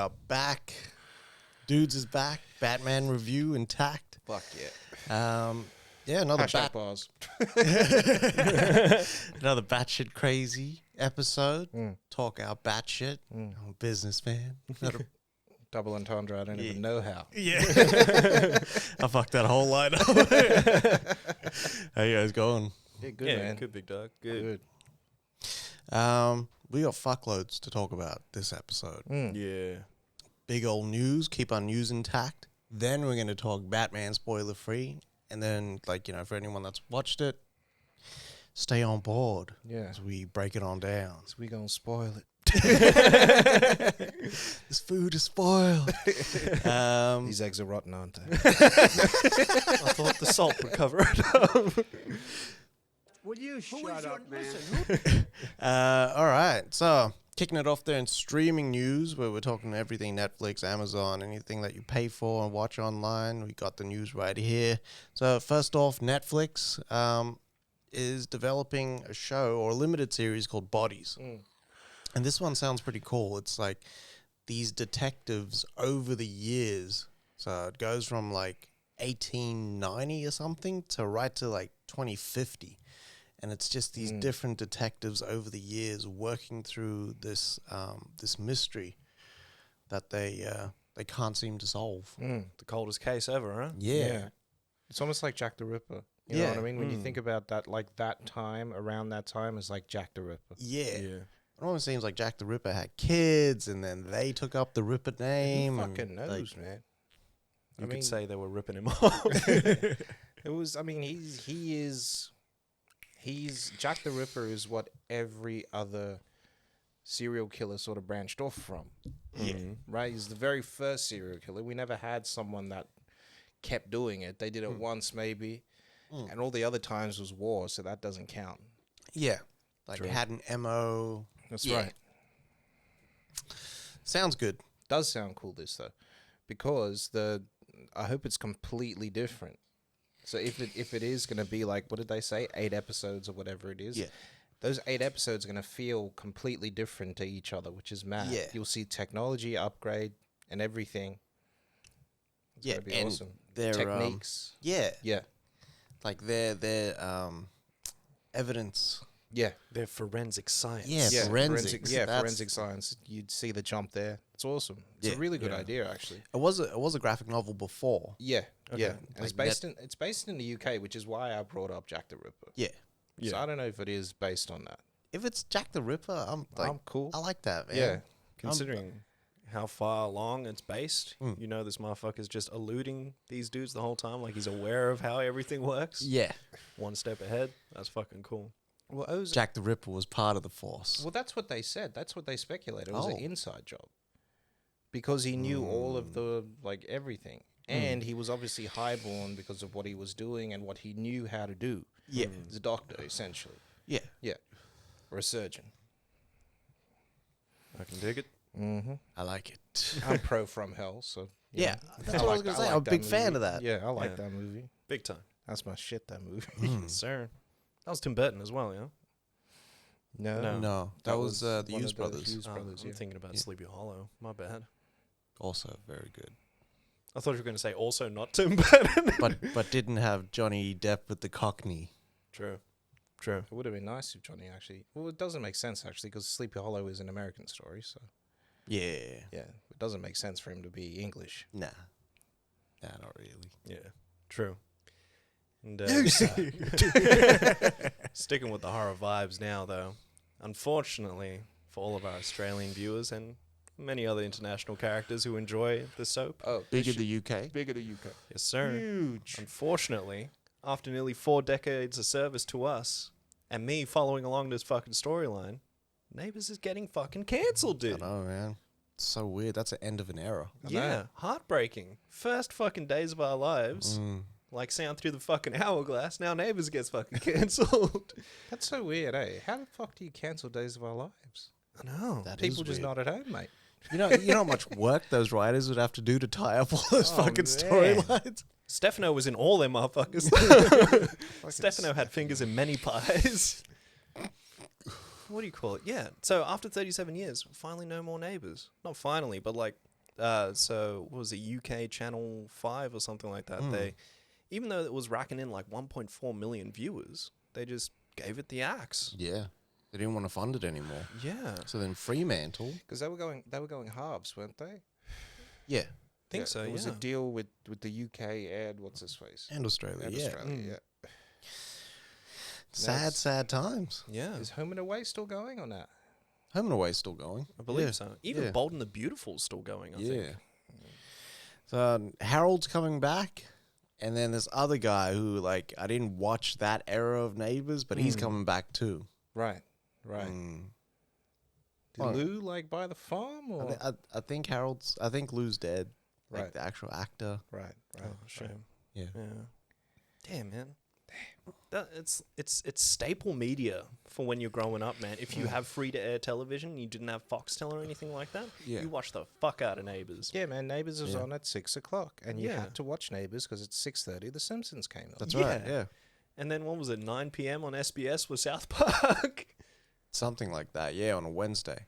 are back. Dudes is back. Batman review intact. Fuck yeah. Yeah, another Hashtag bars. another batshit crazy episode. Talk our batshit. I'm a businessman. Double entendre. I don't even know how. Yeah. I fucked that whole line up. How you guys going? Yeah, good Yeah, man. good big dog. Good. We got fuckloads to talk about this episode. Yeah. Big old news. Keep our news intact. Then we're going to talk Batman spoiler free. And then, for anyone that's watched it, stay on board Yeah. as we break it on down. So we gonna spoil it. This food is spoiled. These eggs are rotten, aren't they? I thought the salt would cover it up. Will you shut up, man? All right. So, kicking it off there in streaming news, where we're talking everything Netflix, Amazon, anything that you pay for and watch online. We got the news right here. So, first off, Netflix is developing a show or a limited series called Bodies. And this one sounds pretty cool. It's like these detectives over the years. So, it goes from 1890 or something to right to 2050. And it's just these different detectives over the years working through this this mystery that they can't seem to solve. The coldest case ever, huh? Yeah. It's almost like Jack the Ripper. You know what I mean? When you think about that, that time, around that time, is like Jack the Ripper. Yeah. It almost seems like Jack the Ripper had kids, and then they took up the Ripper name. Who fucking knows, man? You could say they were ripping him off. It was, he's Jack the Ripper is what every other serial killer sort of branched off from. Yeah. Right? He's the very first serial killer. We never had someone that kept doing it. They did it once maybe. And all the other times was war, so that doesn't count. Yeah. It had an MO. That's right. Sounds good. Does sound cool, this though. Because I hope it's completely different. So if it is going to be what did they say, 8 episodes or whatever it is? Yeah. Those 8 episodes are going to feel completely different to each other, which is mad. Yeah. You'll see technology upgrade and everything. It's going to be awesome. Their Techniques. Yeah. Yeah. Their evidence. Yeah. They're forensic science. Yeah. Forensics. Forensic science. You'd see the jump there. It's awesome. It's a really good idea, actually. It was a graphic novel before. Yeah. Yeah. And Like it's based in the UK, which is why I brought up Jack the Ripper. Yeah. So I don't know if it is based on that. If it's Jack the Ripper, I'm cool. I like that, man. Yeah. Considering how far along it's based, this motherfucker's just eluding these dudes the whole time. Like he's aware of how everything works. Yeah. One step ahead. That's fucking cool. Well, Jack the Ripper was part of the force. Well, that's what they said. That's what they speculated. It was an inside job. Because he knew all of the, everything. And he was obviously highborn because of what he was doing and what he knew how to do. Yeah. He's a doctor, essentially. Yeah. Yeah. Or a surgeon. I can dig it. Mm-hmm. I like it. I'm pro From Hell, so... Yeah. That's what I was going to say. I'm a big fan of that. Yeah, I like that movie. Big time. That's my shit, that movie. Yes, sir. That was Tim Burton as well, yeah? No. That was the one Hughes of the brothers. Hughes brothers, I'm thinking about Sleepy Hollow. My bad. Also very good. I thought you were going to say also not Tim Burton. but didn't have Johnny Depp with the Cockney. True. It would have been nice if Johnny actually... Well, it doesn't make sense, actually, because Sleepy Hollow is an American story, so... Yeah. Yeah, it doesn't make sense for him to be English. Nah, not really. Yeah, true. And sticking with the horror vibes now, though, unfortunately for all of our Australian viewers and many other international characters who enjoy the soap. Oh, Big in the UK. Big in the UK. Yes, sir. Huge. Unfortunately, after nearly 4 decades of service to us, and me following along this fucking storyline, Neighbours is getting fucking cancelled, dude. I know, man. It's so weird. That's the end of an era. Yeah, heartbreaking. First fucking days of our lives, like sound through the fucking hourglass. Now Neighbours gets fucking cancelled. That's so weird, eh? How the fuck do you cancel Days of Our Lives? I know. That People is just weird. not at home, mate. You know how much work those writers would have to do to tie up all those Oh, fucking man. storylines. Stefano was in all them motherfuckers. Stefano had fingers in many pies. What do you call it? Yeah. So after 37 years, finally no more Neighbours. Not finally, but So what was it, UK Channel 5 or something like that? They, even though it was racking in like 1.4 million viewers, they just gave it the axe. Yeah. They didn't want to fund it anymore. Yeah. So then Fremantle. Because they were going halves, weren't they? Yeah. Think so, It was a yeah. deal with the UK and what's his face? And Australia. And yeah. Australia, yeah. Sad times. Yeah. Is Home and Away still going or not? Home and Away's still going. I believe Yeah. so. Even Yeah. Bold and the Beautiful's still going, I think. So Harold's coming back. And then this other guy who, like, I didn't watch that era of Neighbours, but he's coming back too. Right. Did Oh. Lou like buy the farm or I think I think Lou's dead. Like Right. the actual actor. right? Oh, shame. Yeah. Yeah. Damn, man. It's staple media for when you're growing up, man. If you have free to air television, you didn't have Foxtel or anything like that, Yeah. you watch the fuck out of Neighbours. Yeah, man. Neighbours was Yeah. on at 6 o'clock, and you Yeah. had to watch Neighbours because at 6:30 The Simpsons came on. That's Yeah. right. Yeah. And then what was it, 9 p.m. on SBS with South Park? Something like that. Yeah, on a Wednesday.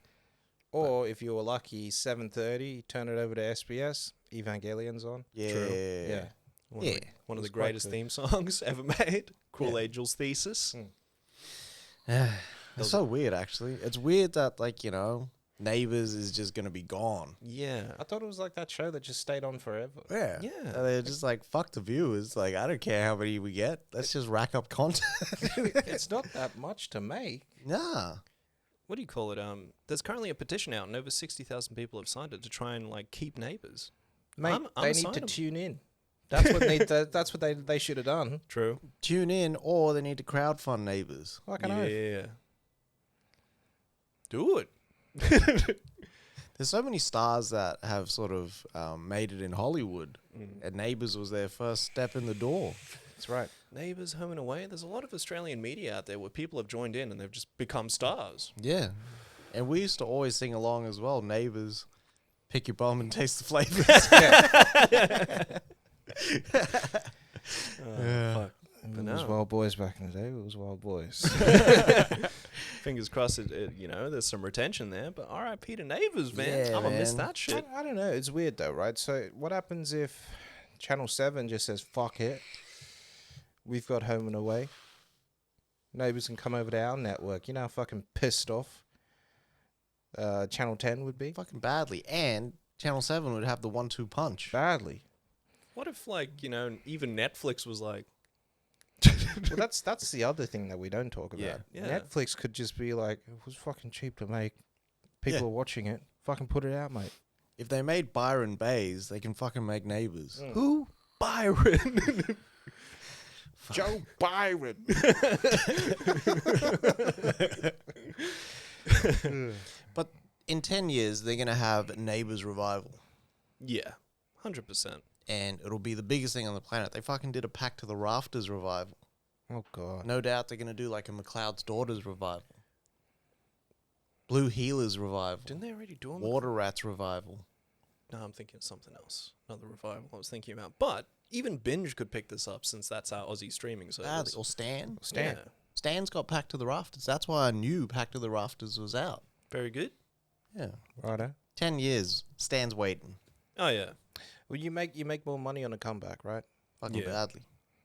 Or if you were lucky, 7:30, turn it over to SBS. Evangelion's on. Yeah. Yeah. One Yeah. of the, one of It the was quite greatest good. theme songs ever made. Cruel Yeah. Angel's Thesis. It's so weird, actually. It's weird that, like, you know, Neighbours is just going to be gone. Yeah. I thought it was like that show that just stayed on forever. Yeah. Yeah. And they're just like, fuck the viewers. Like, I don't care how many we get. Let's just rack up content. It's not that much to make. Nah. What do you call it? There's currently a petition out, and over 60,000 people have signed it to try and like keep Neighbours. Mate, I'm they need to asylum. tune in. That's what that's what they should have done. True. Tune in, or they need to crowdfund Neighbours. Fucking oath. Yeah. Do it. There's so many stars that have sort of made it in Hollywood, and Neighbours was their first step in the door. That's right. Neighbours, Home and Away. There's a lot of Australian media out there where people have joined in and they've just become stars. Yeah. And we used to always sing along as well. Neighbours, pick your bum and taste the flavors. Fuck. It no. was Wild Boys back in the day. It was Wild Boys. Fingers crossed, you know, there's some retention there. But R.I.P. to Neighbours, man. Yeah, I'm going to miss man. that shit. I don't know. It's weird though, right? So what happens if Channel 7 just says, fuck it. We've got Home and Away. Neighbours can come over to our network. You know how fucking pissed off Channel 10 would be? Fucking badly. And Channel 7 would have the 1-2 punch. Badly. What if, like, you know, even Netflix was like, Well, that's the other thing that we don't talk about. Yeah. Netflix could just be like, it was fucking cheap to make. People Yeah. are watching it. Fucking put it out, mate. If they made Byron Bays, they can fucking make Neighbours. who? Byron. Joe Byron. But in 10 years, they're going to have Neighbours revival. Yeah, 100%. And it'll be the biggest thing on the planet. They fucking did a Pack to the Rafters revival. Oh, God. No doubt they're going to do like a McLeod's Daughters revival. Blue Healers revival. Didn't they already do them? Water Rats revival. No, I'm thinking of something else. Another revival I was thinking about. But even Binge could pick this up since that's our Aussie streaming service. Badly. Or Stan. Stan. Yeah. Stan's got Pack to the Rafters. That's why I knew Pack to the Rafters was out. Very good. Yeah. Righto. 10 years. Stan's waiting. Oh, yeah. Well, you make more money on a comeback, right? Fucking Yeah. badly.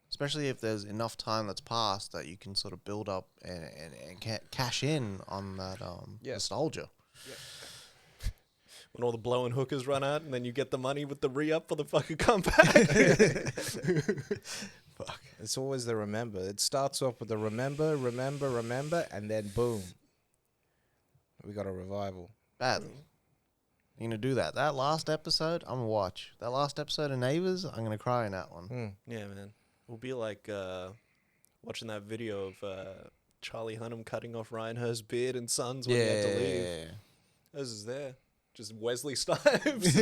Especially if there's enough time that's passed that you can sort of build up and cash in on that Yeah. nostalgia. When all the blowing hookers run out and then you get the money with the re-up for the fucking comeback. Fuck. It's always the remember. It starts off with the remember, and then boom. We got a revival. Badly. You're going to do that. That last episode, I'm going to watch. That last episode of Neighbours, I'm going to cry in that one. Yeah, man. It'll be like watching that video of Charlie Hunnam cutting off Ryan Hurst's beard and Sons when he had to leave. This is there. Just Wesley Snipes.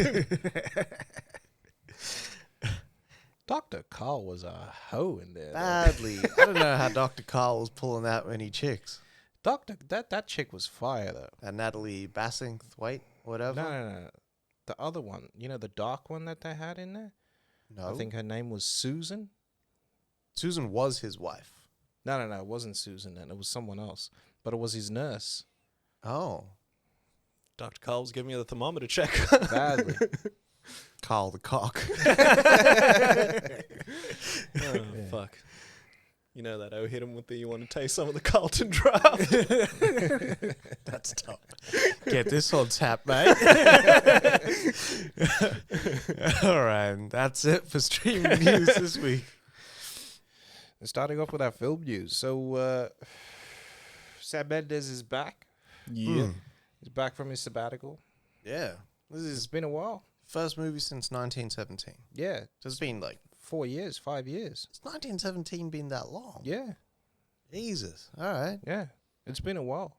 Dr. Carl was a hoe in there. though. Badly. I don't know how Dr. Carl was pulling that many chicks. That chick was fire though. And Natalie Bassingthwaite, whatever. No. The other one, you know, the dark one that they had in there. No. I think her name was Susan. Susan was his wife. No, it wasn't Susan. Then it was someone else, but it was his nurse. Oh. Dr. Carl's giving you the thermometer check. Badly. Carl the cock. Oh, fuck. You know that. I hit him with the, you want to taste some of the Carlton draft? That's tough. Get this on tap, mate. All right, that's it for streaming news this week. And starting off with our film news. So, Sam Mendes is back. Yeah. He's back from his sabbatical. Yeah, this It's is been a while. first movie since 1917. Yeah. So it's been like 4 years, 5 years. it's 1917 been that long? Yeah. Jesus. All right. Yeah. It's been a while.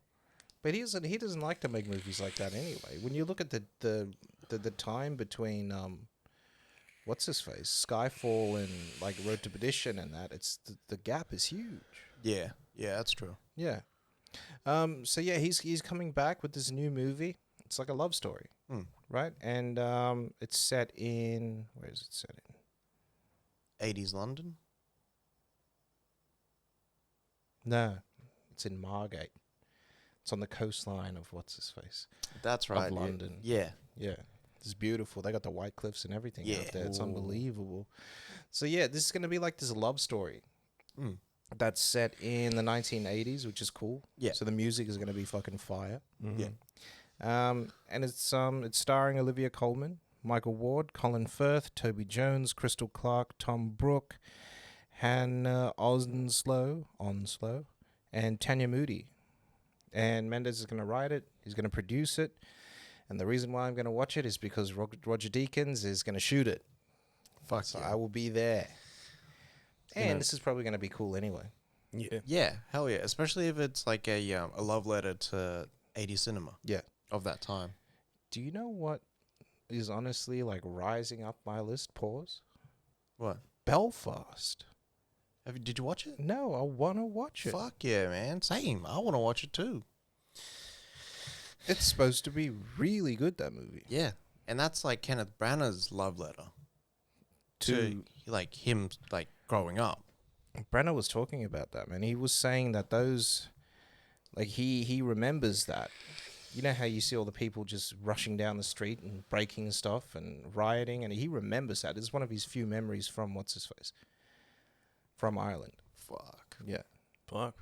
But he doesn't like to make movies like that anyway. When you look at the time between what's his face, Skyfall and like Road to Perdition and that, it's the gap is huge. Yeah. Yeah, that's true. Yeah. So yeah, he's coming back with this new movie. It's like a love story, right? And it's set in, where is it set in? 80s London. No, it's in Margate. It's on the coastline of what's his face. That's right. Of London. Yeah. Yeah, it's beautiful. They got the White Cliffs and everything Yeah. out there. It's Ooh. unbelievable. So yeah, this is gonna be like this love story that's set in the 1980s, which is cool. Yeah. So the music is gonna be fucking fire. Yeah. And it's starring Olivia Colman, Michael Ward, Colin Firth, Toby Jones, Crystal Clark, Tom Brooke, Hannah Onslow, and Tanya Moody. And Mendes is going to write it. He's going to produce it. And the reason why I'm going to watch it is because Roger Deakins is going to shoot it. Fuck So yeah. I will be there. And know- this is probably going to be cool anyway. Yeah. Yeah, hell yeah. Especially if it's like a love letter to 80s cinema Yeah. of that time. Do you know what is honestly like rising up my list? Pause. What? Belfast. Did you watch it? No, I want to watch it. Fuck yeah, man. Same. I want to watch it too. It's supposed to be really good, that movie. Yeah. And that's like Kenneth Branagh's love letter to like him like growing up. Brenner was talking about that, man. He was saying that those, like he remembers that. You know how you see all the people just rushing down the street and breaking stuff and rioting, and he remembers that. It's one of his few memories from what's his face, from Ireland. Fuck. Yeah, Fuck.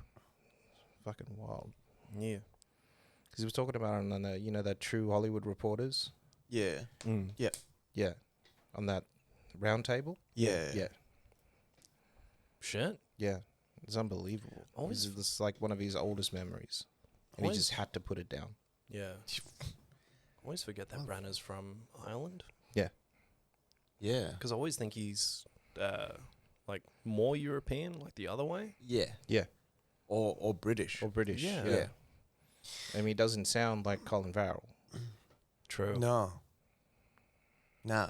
fucking wild. Yeah. Because he was talking about it on the, you know, that True Hollywood Reporters. Yeah. Yeah. Yeah, on that round table. Yeah. Yeah, Shit. yeah. It's unbelievable. Always- This is like one of his oldest memories, and he Always- just had to put it down. Yeah. Always forget that Branag's from Ireland. Yeah. Because I always think he's like more European, like the other way. Yeah. Yeah, Or British. or British. Yeah. Yeah. I mean, he doesn't sound like Colin Farrell. True. No. Nah.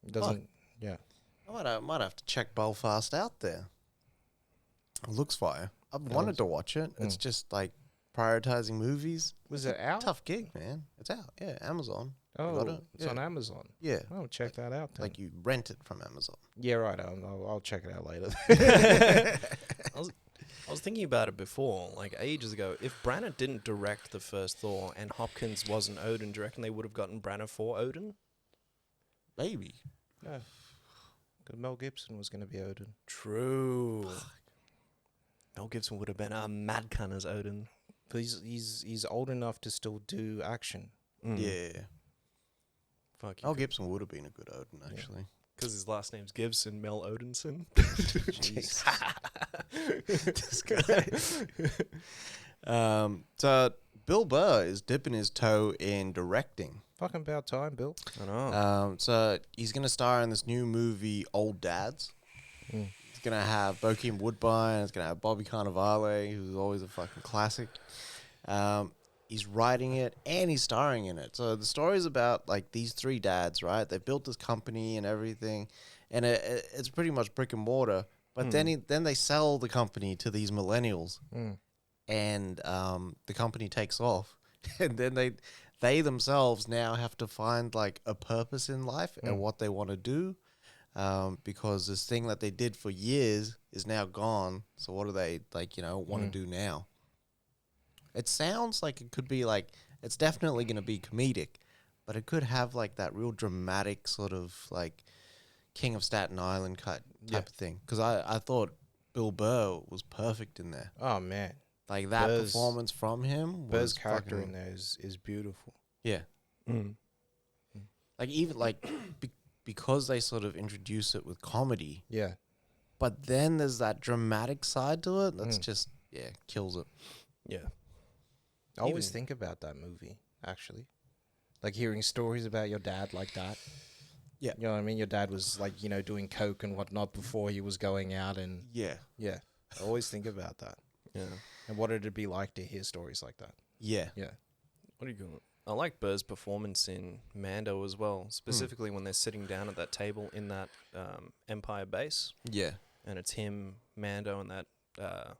He doesn't. Yeah. I might have to check Belfast out there. It looks fire. I've wanted to watch it. It's just like prioritizing movies. Was it out? Tough gig, man. It's out. Yeah, Amazon. You Oh, got it? it's Yeah. on Amazon. Yeah. Oh, check that out. Then. Like you rent it from Amazon. Yeah, right. I'll check it out later. I was thinking about it before, like ages ago. If Branagh didn't direct the first Thor and Hopkins wasn't Odin, do you reckon they would have gotten Branagh for Odin? Maybe. No. 'Cause Mel Gibson was going to be Odin. True. Mel Gibson would have been a mad cunt as Odin. But he's old enough to still do action. Yeah. Fuck. Mel Gibson would have been a good Odin, actually. Because his last name's Gibson, Mel Odinson. Jeez. This guy. So Bill Burr is dipping his toe in directing. Fucking about time, Bill. I know. So he's gonna star in this new movie, Old Dads. It's gonna have Bokeem Woodbine. It's gonna have Bobby Cannavale, who's always a fucking classic. He's writing it and he's starring in it. So the story's about like these three dads, right? They built this company and everything, and it's pretty much brick and mortar. But then they sell the company to these millennials, and the company takes off, and then they themselves now have to find like a purpose in life and what they want to do, because this thing that they did for years is now gone. So what do they want to do now? It sounds like it could be like it's definitely going to be comedic, but it could have like that real dramatic sort of like King of Staten Island type of thing. Because I thought Bill Burr was perfect in there. Oh man, Like that Burr's- performance from him. Burr's Was character fucking- in there is beautiful. Yeah. Mm. Like even like because they sort of introduce it with comedy, Yeah, but then there's that dramatic side to it that's just kills it. Yeah. I always Even- think about that movie actually, like hearing stories about your dad like that. Yeah. You know what I mean? Your dad was like, you know, doing coke and whatnot before he was going out, and Yeah. yeah, I always think about that. Yeah. And what it'd be like to hear stories like that. Yeah. Yeah. What are you going? I like Burr's performance in Mando as well, specifically when they're sitting down at that table in that Empire base, Yeah. and it's him, Mando, and that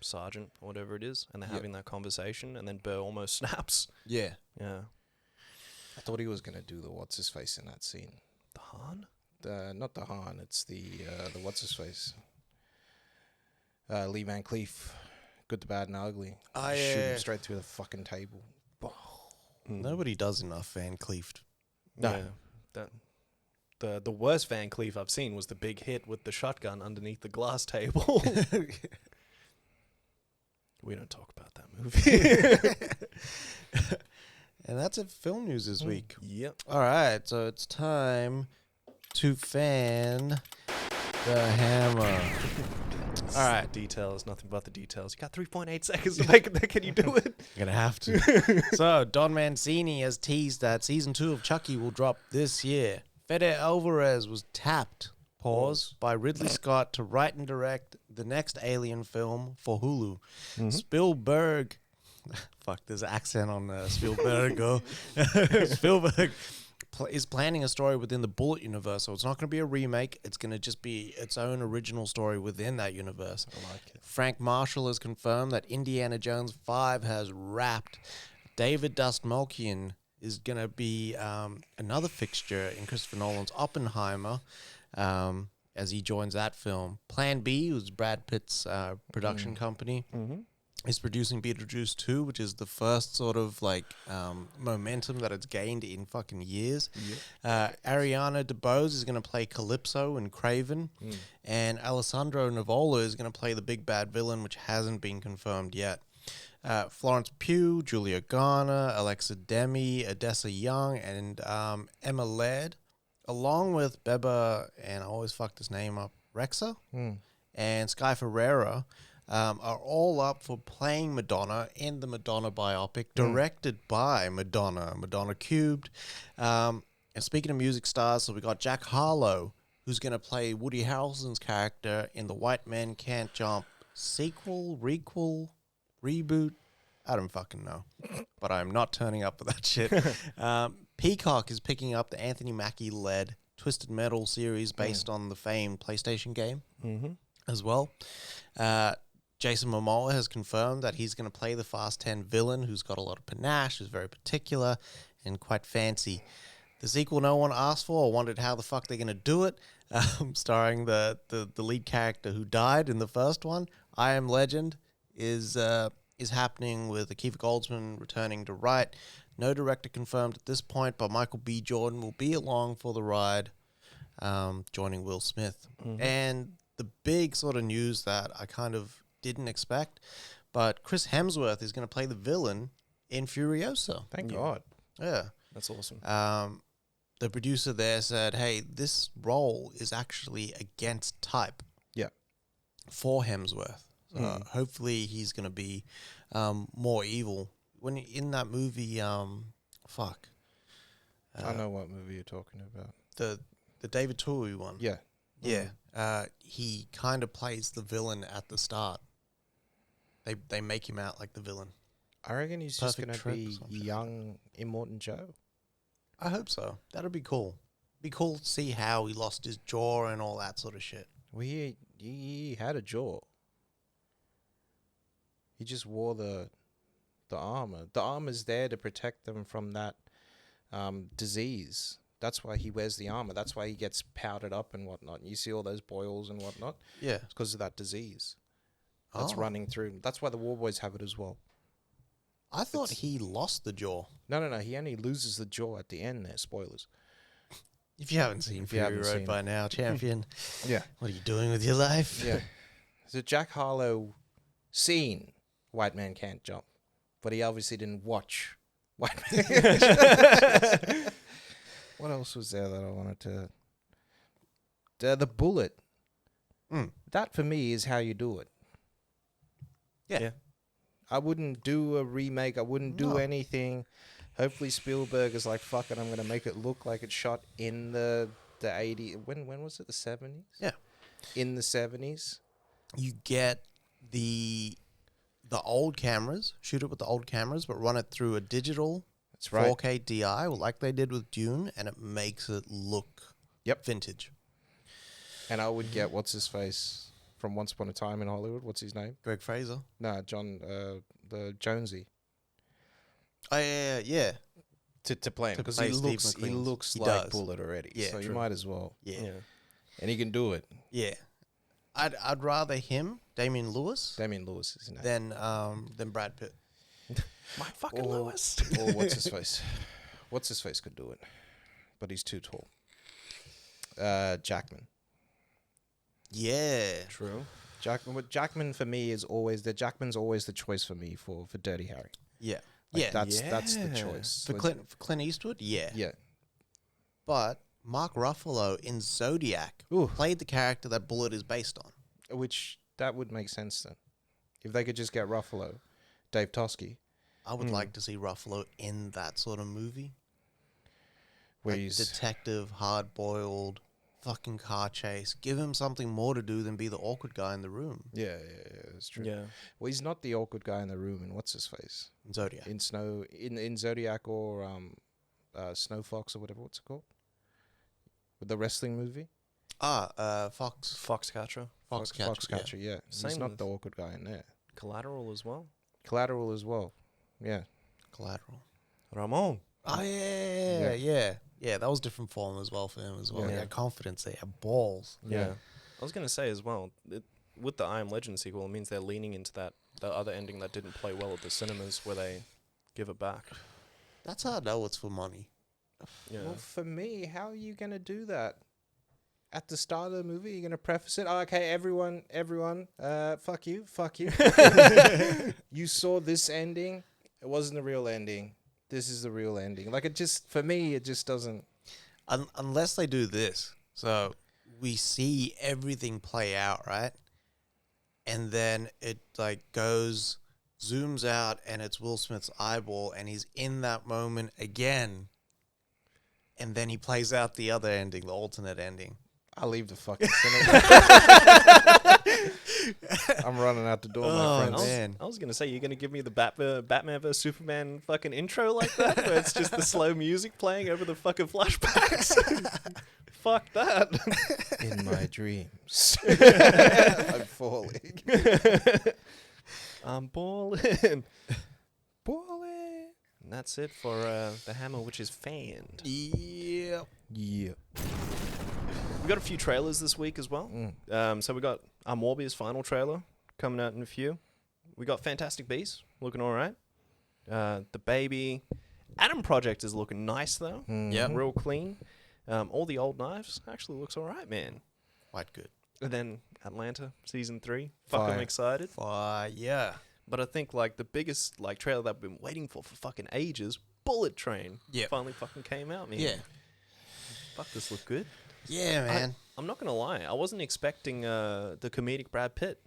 sergeant or whatever it is, and they're having that conversation, and then Burr almost snaps. Yeah. Yeah. I thought he was gonna do the what's his face in that scene. The Han? Not the Han, it's the what's his face. Lee Van Cleef, Good, the Bad and Ugly. Oh, Just shoot yeah. him straight through the fucking table. Nobody does enough Van Cleef. No. Yeah. The worst Van Cleef I've seen was the big hit with the shotgun underneath the glass table. We don't talk about that movie. And that's it for film news this week. Yep. All right, so it's time to fan the hammer. All right, Details, nothing but the details. You got 3.8 seconds to make it there. Can you do it? I'm gonna have to. So Don Mancini has teased that season 2 of Chucky will drop this year. Fede Alvarez was tapped, by Ridley Scott to write and direct the next Alien film for Hulu. Spielberg, fuck, there's an accent on Spielberg. Spielberg is planning a story within the Bullet universe, so it's not going to be a remake. It's going to just be its own original story within that universe. I like it. Frank Marshall has confirmed that Indiana Jones 5 has wrapped. David Dastmalchian is going to be another fixture in Christopher Nolan's Oppenheimer as he joins that film. Plan B, who's Brad Pitt's production company, is producing Beetlejuice 2, which is the first sort of like momentum that it's gained in fucking years. Ariana DeBose is going to play Calypso in Craven, and Alessandro Nivola is going to play the big bad villain, which hasn't been confirmed yet. Florence Pugh, Julia Garner, Alexa Demi, Odessa Young, and Emma Laird, along with Beba, and I always fuck this name up, Rexa, and Sky Ferreira, are all up for playing Madonna in the Madonna biopic, directed by Madonna Cubed. And speaking of music stars, so we got Jack Harlow, who's going to play Woody Harrelson's character in the White Men Can't Jump sequel, requel, reboot. I don't fucking know, but I'm not turning up for that shit. Peacock is picking up the Anthony Mackie-led Twisted Metal series based on the famed PlayStation game as well. Jason Momoa has confirmed that he's going to play the Fast 10 villain who's got a lot of panache, who's very particular and quite fancy. The sequel no one asked for or wondered how the fuck they're going to do it, starring the lead character who died in the first one. I Am Legend is happening with Akiva Goldsman returning to write. No director confirmed at this point, but Michael B. Jordan will be along for the ride, joining Will Smith. And the big sort of news that I kind of didn't expect, but Chris Hemsworth is going to play the villain in Furiosa. Thank God. Yeah. That's awesome. The producer there said, hey, this role is actually against type. Yeah. For Hemsworth. So hopefully he's going to be more evil. When in that movie, I know what movie you're talking about. the David Twohy one. Yeah. Yeah. He kind of plays the villain at the start. They make him out like the villain. I reckon he's just Perfect going to Trip or be some shit. young Immortan Joe. I hope so. That'd be cool. Be cool to see how he lost his jaw and all that sort of shit. Well, he had a jaw. He just wore the armor. The armor's there to protect them from that disease. That's why he wears the armor. That's why he gets powdered up and whatnot. You see all those boils and whatnot. Yeah. It's because of that disease that's Oh. running through. That's why the War Boys have it as well. I thought he lost the jaw. No. He only loses the jaw at the end there. Spoilers. If you haven't seen Fury Road by now, champion, Yeah. what are you doing with your life? Yeah. So Jack Harlow seen White Man Can't Jump, but he obviously didn't watch White Man Can't Jump. What else was there that I wanted to... The bullet. That, for me, is how you do it. Yeah. I wouldn't do a remake. I wouldn't do anything. Hopefully Spielberg is like, fuck it, I'm going to make it look like it's shot in the 80s. When was it? The 70s? Yeah. In the 70s. You get the old cameras, shoot it with the old cameras, but run it through a digital That's right. 4K DI, like they did with Dune, and it makes it look vintage. And I would get, what's his face from Once Upon a Time in Hollywood? What's his name? Greg Fraser. No, John, the Jonesy. Oh, yeah. To play him. To Because play he Steve looks He like does. Bullet already. Yeah, so you true. might as well. Yeah. And he can do it. Yeah. I'd rather him, Damian Lewis, Damian Lewis is his name. than Brad Pitt. My fucking Or- Lewis. Or what's his face? What's his face could do it. But he's too tall. Jackman. Yeah. True. Jackman for me is always Jackman's always the choice for me for Dirty Harry. Yeah. Like, yeah. that's the choice. For Clint Eastwood, yeah. Yeah. But Mark Ruffalo in Zodiac Ooh. played the character that Bullet is based on. Which that would make sense then. If they could just get Ruffalo, Dave Toschi, I would like to see Ruffalo in that sort of movie. where Like he's detective, hard-boiled, fucking car chase. Give him something more to do than be the awkward guy in the room. yeah, that's true. Yeah. Well, he's not the awkward guy in the room in what's his face In Zodiac. in Zodiac or Snow Fox or whatever. What's it called? With the wrestling movie. Fox. Foxcatcher. Foxcatcher. Foxcatcher, yeah. He's Same not with- the awkward guy in there. Collateral as well. Collateral as well. Yeah. Collateral. Ramon. Oh, yeah. That was different form as well for him as well. Yeah. He had confidence. He had balls. Yeah. I was going to say as well, with the I Am Legend sequel, it means they're leaning into the other ending that didn't play well at the cinemas where they give it back. That's how I know it's for money. Yeah. Well, for me, how are you going to do that? At the start of the movie, you're going to preface it, okay, everyone, fuck you. You saw this ending. It wasn't the real ending. This is the real ending. Like, it just, for me, it just doesn't. Unless they do this. So we see everything play out, right? And then it like zooms out and it's Will Smith's eyeball and he's in that moment again. And then he plays out the other ending, the alternate ending. I'll leave the fucking cinema. I'm running out the door, my friends. man. I was going to say, you're going to give me the Batman vs. Superman fucking intro like that, where it's just the slow music playing over the fucking flashbacks. Fuck that. In my dreams. I'm falling. I'm balling. Balling. And that's it for the hammer, which is fanned. Yeah. Yeah. We got a few trailers this week as well. So we got our Morbius final trailer coming out in a few. We got Fantastic Beasts looking all right. The Baby. Adam Project is looking nice though. Yep. Real clean. All the Old Knives actually looks all right, man. Quite good. And then Atlanta season 3. Fuck, I'm Fire. excited. Yeah. But I think like the biggest like trailer that we've been waiting for fucking ages, Bullet Train. Yep. Finally fucking came out, man. Yeah. Fuck, this looked good. Yeah, man. I'm not gonna lie, I wasn't expecting the comedic Brad Pitt.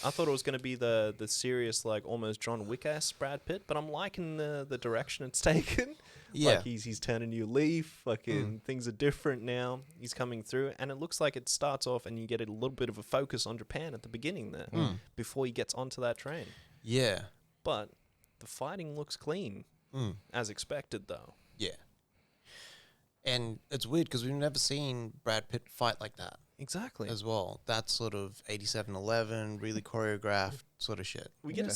I thought it was gonna be the serious, like almost John Wick-esque Brad Pitt, but I'm liking the direction it's taken. Yeah. Like he's turned a new leaf. Fucking things are different now. He's coming through, and it looks like it starts off, and you get a little bit of a focus on Japan at the beginning there, before he gets onto that train. Yeah. But the fighting looks clean, as expected, though. Yeah. And it's weird because we've never seen Brad Pitt fight like that Exactly. as well. That sort of 87-11, really choreographed sort of shit. We get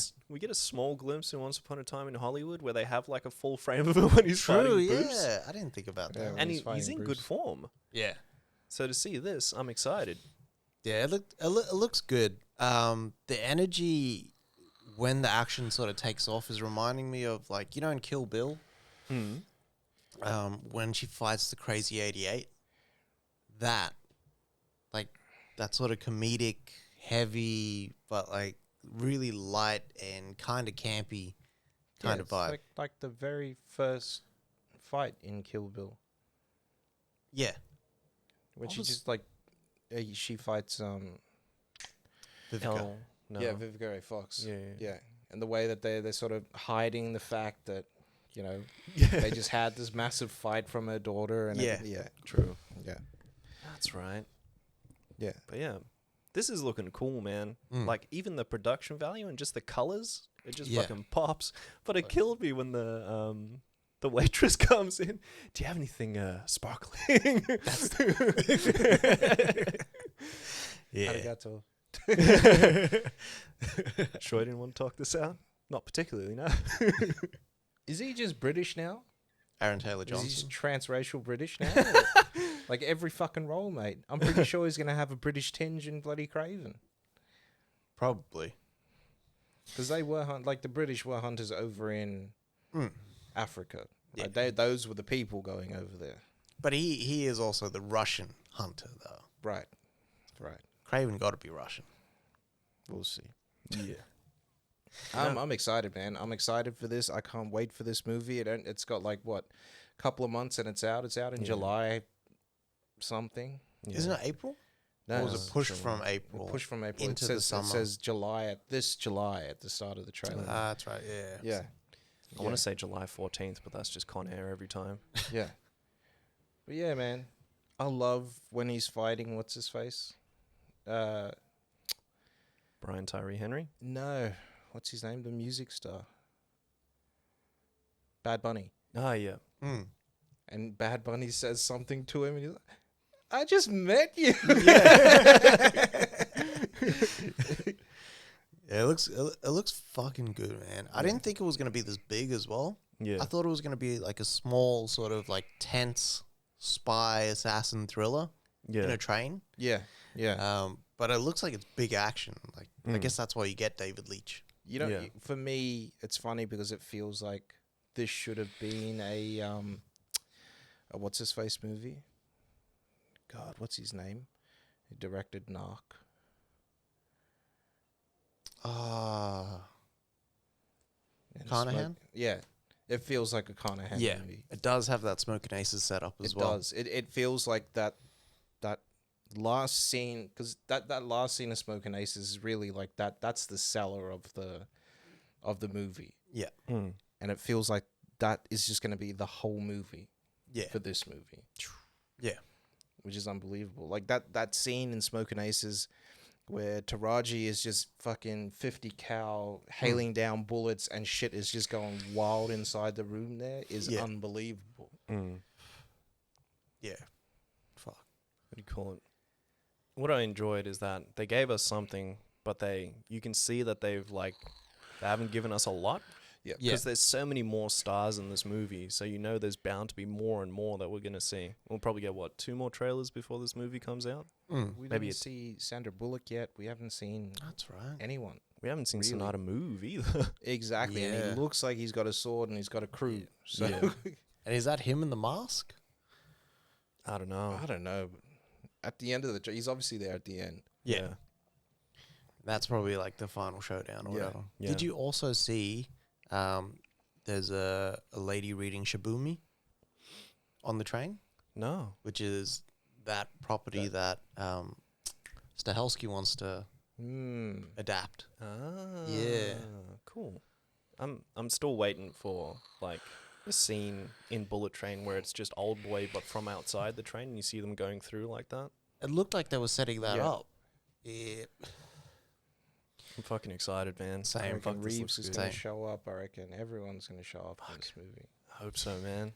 a small glimpse in Once Upon a Time in Hollywood where they have like a full frame of him when he's fighting Bruce. yeah. I didn't think about Yeah. that. And He's he's fighting in Bruce. good form. Yeah. So to see this, I'm excited. Yeah, it looks good. The energy when the action sort of takes off is reminding me of, like, you know, in Kill Bill, when she fights the Crazy 88, that sort of comedic, heavy, but like really light and kind of campy kind of vibe. Like the very first fight in Kill Bill. Yeah. When she just like, she fights Vivica. No. Yeah, Vivica A. Fox. Yeah. Yeah, and the way that they're sort of hiding the fact that, you know, they just had this massive fight from her daughter. And Yeah. yeah, True. yeah, That's right. yeah. But yeah, this is looking cool, man. Like, even the production value and just the colors, it just fucking pops. But it killed me when the waitress comes in. Do you have anything sparkling? Yeah. Arigato. Sure, I didn't want to talk this out. Not particularly, no. Is he just British now? Aaron Taylor Is he Johnson. just transracial British now? Like every fucking role, mate. I'm pretty sure he's gonna have a British tinge in bloody Craven. Probably. Because they were like the British were hunters over in Africa. Yeah. Like those were the people going over there. But he is also the Russian hunter, though. Right. Right. Craven got to be Russian. We'll see. Yeah. I'm excited, man. I'm excited for this. I can't wait for this movie. It's got like what, a couple of months and it's out. It's out in July something. Yeah. Isn't it April? No, Or was it's it pushed July. from April? Push from April into it the says, summer. It says July this July at the start of the trailer. That's right, yeah. Yeah. I want to say July 14th, but that's just Con Air every time. Yeah. But yeah, man. I love when he's fighting what's his face? Brian Tyree Henry? No. What's his name? The music star. Bad Bunny. Ah, yeah. And Bad Bunny says something to him and he's like, I just met you. Yeah, it looks fucking good, man. I didn't think it was going to be this big as well. Yeah. I thought it was going to be like a small sort of like tense spy assassin thriller in a train. Yeah. Yeah. But it looks like it's big action. Like I guess that's why you get David Leitch. You know, Yeah. for me, it's funny because it feels like this should have been a what's his face movie? God, what's his name? He directed Narc. And Carnahan? Yeah, it feels like a Carnahan Yeah, movie. it does have that Smoke and Aces setup as It well. does. It feels like that last scene, because that last scene of Smoke and Aces is really like that. That's the seller of the movie. Yeah, And it feels like that is just going to be the whole movie yeah, for this movie, yeah. which is unbelievable. Like that scene in Smoke and Aces where Taraji is just fucking 50 cal hailing down bullets and shit is just going wild inside the room there is unbelievable. Yeah. Fuck. What do you call it? What I enjoyed is that they gave us something, but you can see that they haven't given us a lot. Yeah. Because there's so many more stars in this movie, so you know there's bound to be more and more that we're going to see. We'll probably get, 2 more trailers before this movie comes out? We Maybe didn't see Sandra Bullock yet. We haven't seen That's right. anyone. We haven't seen Really? Sonata move either. Exactly. And Yeah. he looks like he's got a sword and he's got a crew. So Yeah. And is that him in the mask? I don't know. I don't know. But at the end of he's obviously there at the end. Yeah. That's probably like the final showdown or Yeah. whatever. Yeah. Did you also see there's a lady reading Shibumi on the train, No. which is that property that Stahelski wants to adapt. Ah. Yeah. Cool. I'm still waiting for a scene in Bullet Train where it's just Old Boy but from outside the train and you see them going through like that. It looked like they were setting that Yeah. up. Yeah. I'm fucking excited, man. I Same. Fuck, reckon this Reeves looks is good. going to Same. show up. I reckon everyone's going to show up in this movie. I hope so, man.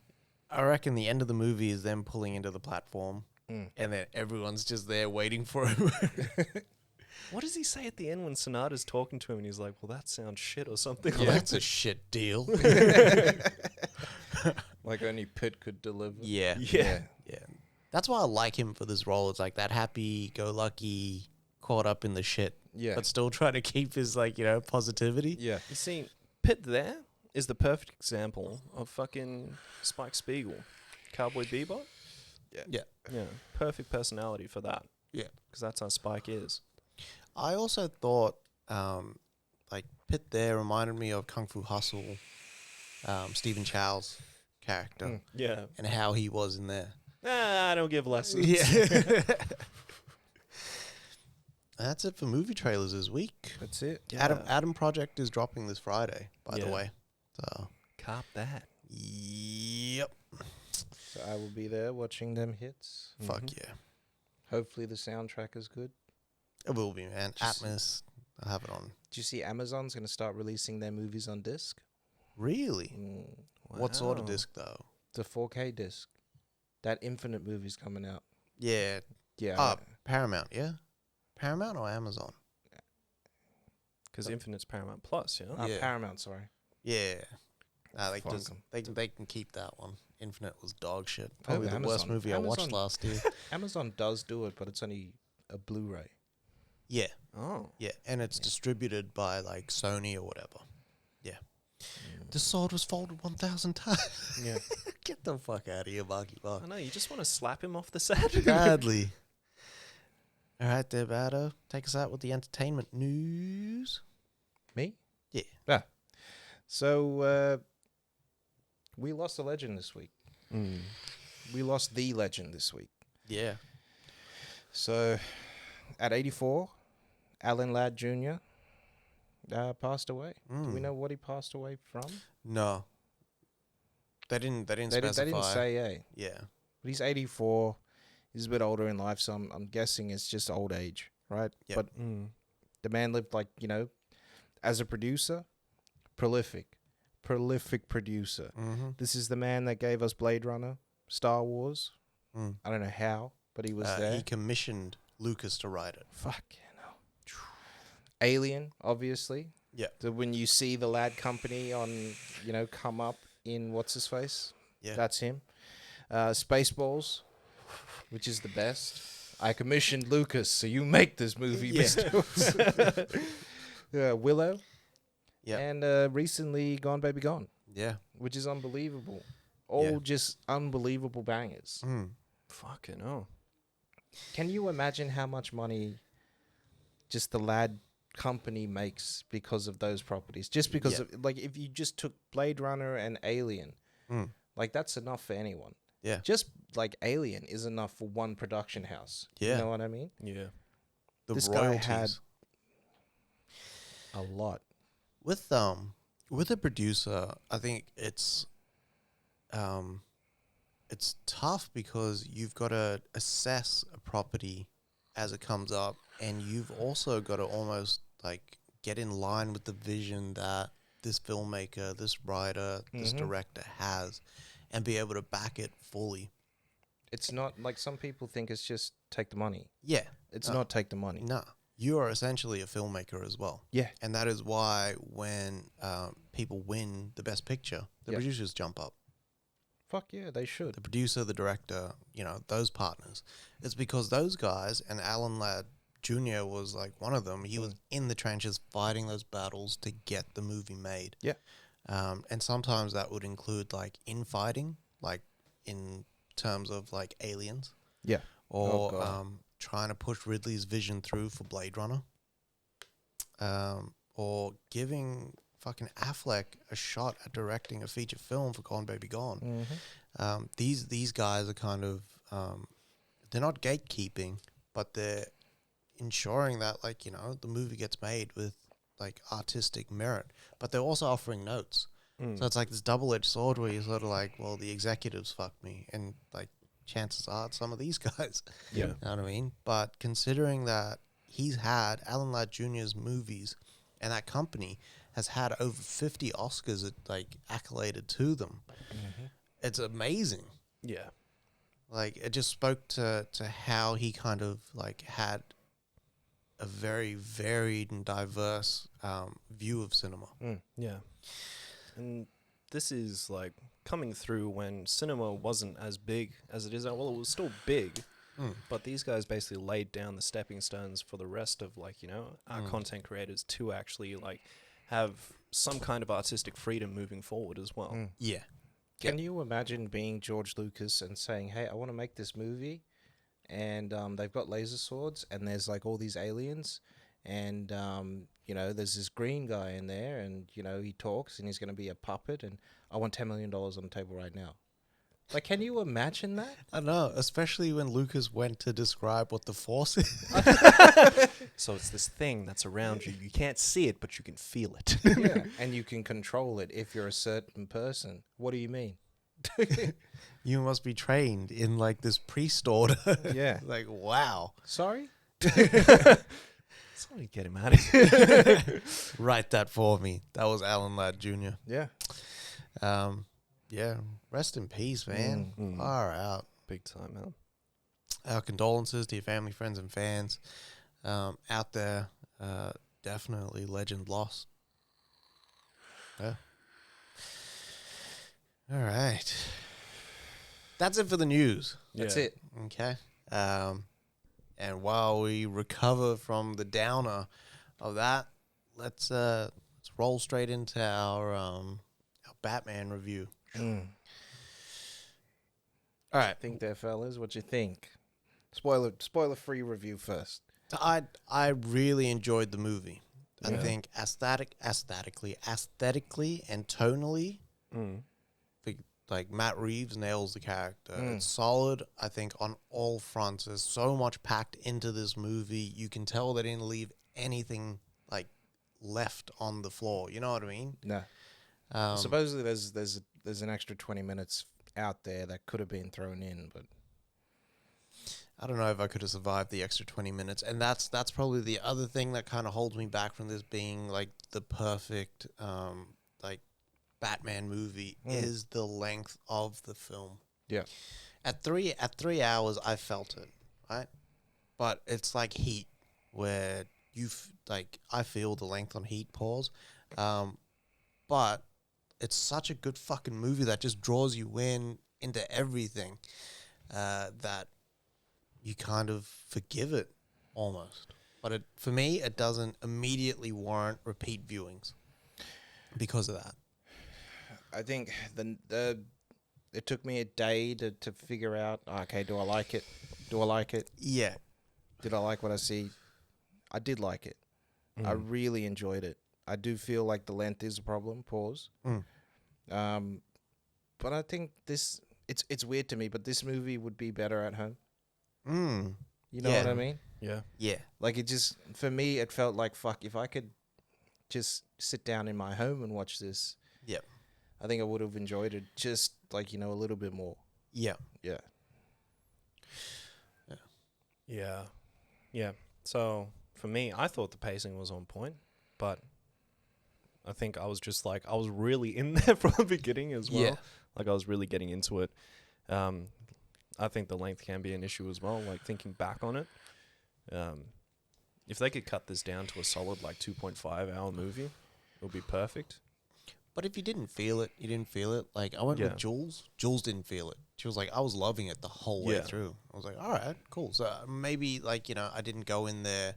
I reckon the end of the movie is them pulling into the platform, and then everyone's just there waiting for him. What does he say at the end when Sonata's talking to him and he's like, well, that sounds shit or something? Well, that's a shit deal. Like only Pitt could deliver. Yeah. Yeah. Yeah. That's why I like him for this role. It's like that happy-go-lucky, caught up in the shit, Yeah. but still trying to keep his like positivity. Yeah. You see, Pitt there is the perfect example of fucking Spike Spiegel, Cowboy Bebop. Yeah. Yeah, perfect personality for that. Yeah. Because that's how Spike is. I also thought, like Pitt there reminded me of Kung Fu Hustle, Stephen Chow's character, Yeah. and how he was in there. I don't give lessons. Yeah. That's it for movie trailers this week. That's it. Yeah. Adam Project is dropping this Friday, by the Yeah. way. So, Cop that. yep. So I will be there watching them hits. Fuck yeah. Hopefully the soundtrack is good. It will be, man. Just- Atmos. I'll have it on. Do you see Amazon's going to start releasing their movies on disc? Really? What sort of Wow. disc, though? The 4K disc. That Infinite movie's coming out. Yeah. Yeah. Paramount, yeah? Paramount or Amazon? Because Infinite's Paramount Plus, yeah? Yeah. Paramount, sorry. Yeah. Nah, Fuck 'em. they can keep that one. Infinite was dog shit. Oh, Probably the worst Amazon. movie I watched Amazon. last year. Amazon does do it, but it's only a Blu-ray. Yeah. Oh. Yeah. And it's distributed by like Sony or whatever. Yeah. The sword was folded 1,000 times. Yeah. Get the fuck out of here, Marky Mark. I know, you just want to slap him off the set. Badly. All right, there, Bado. Take us out with the entertainment news. Me? Yeah. Yeah. So, we lost a legend this week. We lost the legend this week. Yeah. So, at 84, Alan Ladd Jr. Passed away. Do we know what he passed away from? No. They didn't They specify. didn't say, Yeah. But he's 84. He's a bit older in life, so I'm guessing it's just old age, right? Yep. But the man lived like, as a producer, prolific producer. Mm-hmm. This is the man that gave us Blade Runner, Star Wars. I don't know how, but he was there. He commissioned Lucas to write it. Fuck, Alien, obviously. Yeah. So when you see the Lad Company on, come up in what's his face, Yeah. that's him. Spaceballs, which is the best. I commissioned Lucas, so you make this movie, Yeah. Mr. Willow. Yeah. And recently Gone Baby Gone, Yeah. which is unbelievable. All just unbelievable bangers. Fucking hell. Can you imagine how much money just the Lad Company makes because of those properties? Just because of, like, if you just took Blade Runner and Alien, like, that's enough for anyone. Yeah. Just like Alien is enough for one production house. Yeah. You know what I mean? Yeah. The This guy royalties. had a lot. With a producer, I think it's tough because you've got to assess a property as it comes up, and you've also got to almost like get in line with the vision that this filmmaker, this writer, this director has, and be able to back it fully. It's not like some people think it's just take the money. Yeah. It's not take the money. No. You are essentially a filmmaker as well. Yeah. And that is why when people win the best picture, the producers jump up. Fuck yeah, they should. The producer, the director, those partners. It's because those guys, and Alan Ladd Jr. was like one of them, he was in the trenches fighting those battles to get the movie made. Yeah. And sometimes that would include like infighting, like in terms of like Aliens. Yeah. Or God. trying to push Ridley's vision through for Blade Runner. Or giving fucking Affleck a shot at directing a feature film for Gone Baby Gone. These guys are kind of they're not gatekeeping, but they're ensuring that like the movie gets made with like artistic merit. But they're also offering notes, so it's like this double-edged sword where you're sort of like, well, the executives fucked me, and like chances are it's some of these guys. Yeah. You know what I mean? But considering that he's had Alan Ladd Jr.'s movies, and that company has had over 50 Oscars like accoladed to them. It's amazing. Yeah. Like it just spoke to how he kind of like had a very varied and diverse view of cinema. Yeah. And this is like coming through when cinema wasn't as big as it is now. Well, it was still big, But these guys basically laid down the stepping stones for the rest of our content creators to actually have some kind of artistic freedom moving forward as well. Yeah. Can you imagine being George Lucas and saying, "Hey, I want to make this movie," and they've got laser swords, and there's all these aliens, and there's this green guy in there, and he talks, and he's going to be a puppet, and I want $10 million on the table right now. Can you imagine that? I know, especially when Lucas went to describe what the Force is. So it's this thing that's around you. You can't see it, but you can feel it. Yeah, and you can control it if you're a certain person. What do you mean? You must be trained in this priest order. Yeah. Wow. Sorry? Somebody get him out of here. Write that for me. That was Alan Ladd Jr. Yeah. Yeah. Rest in peace, man. Far out. Big time, man. Our condolences to your family, friends, and fans out there. Definitely legend lost. Yeah. All right. That's it for the news. That's it. Okay. And while we recover from the downer of that, let's roll straight into our Batman review. All right. Think there, fellas. What you think? Spoiler-free review first. I really enjoyed the movie. I think aesthetically and tonally, Matt Reeves nails the character. It's solid, I think, on all fronts. There's so much packed into this movie. You can tell they didn't leave anything left on the floor. You know what I mean? No. Supposedly there's an extra 20 minutes out there that could have been thrown in, but I don't know if I could have survived the extra 20 minutes. And that's probably the other thing that kind of holds me back from this being the perfect Batman movie is the length of the film. yeah. At 3 hours I felt it, right? But it's like Heat, where I feel the length on Heat, pause. But it's such a good fucking movie that just draws you into everything, that you kind of forgive it almost. But for me, it doesn't immediately warrant repeat viewings because of that. I think it took me a day to figure out, okay, do I like it? Yeah. Did I like what I see? I did like it. I really enjoyed it. I do feel like the length is a problem, pause. But I think it's weird to me, but this movie would be better at home. You know what I mean? Yeah. Yeah. It just, for me, it felt like, fuck, if I could just sit down in my home and watch this, Yep. I think I would have enjoyed it just a little bit more. Yeah. Yeah. Yeah. Yeah. So for me, I thought the pacing was on point, but I think I was just I was really in there from the beginning as well. Yeah. I was really getting into it. I think the length can be an issue as well. Thinking back on it, if they could cut this down to a solid 2.5 hour movie, it would be perfect. But if you didn't feel it, you didn't feel it. I went with Jules. Jules didn't feel it. She was I was loving it the whole way through. I was all right, cool. So maybe I didn't go in there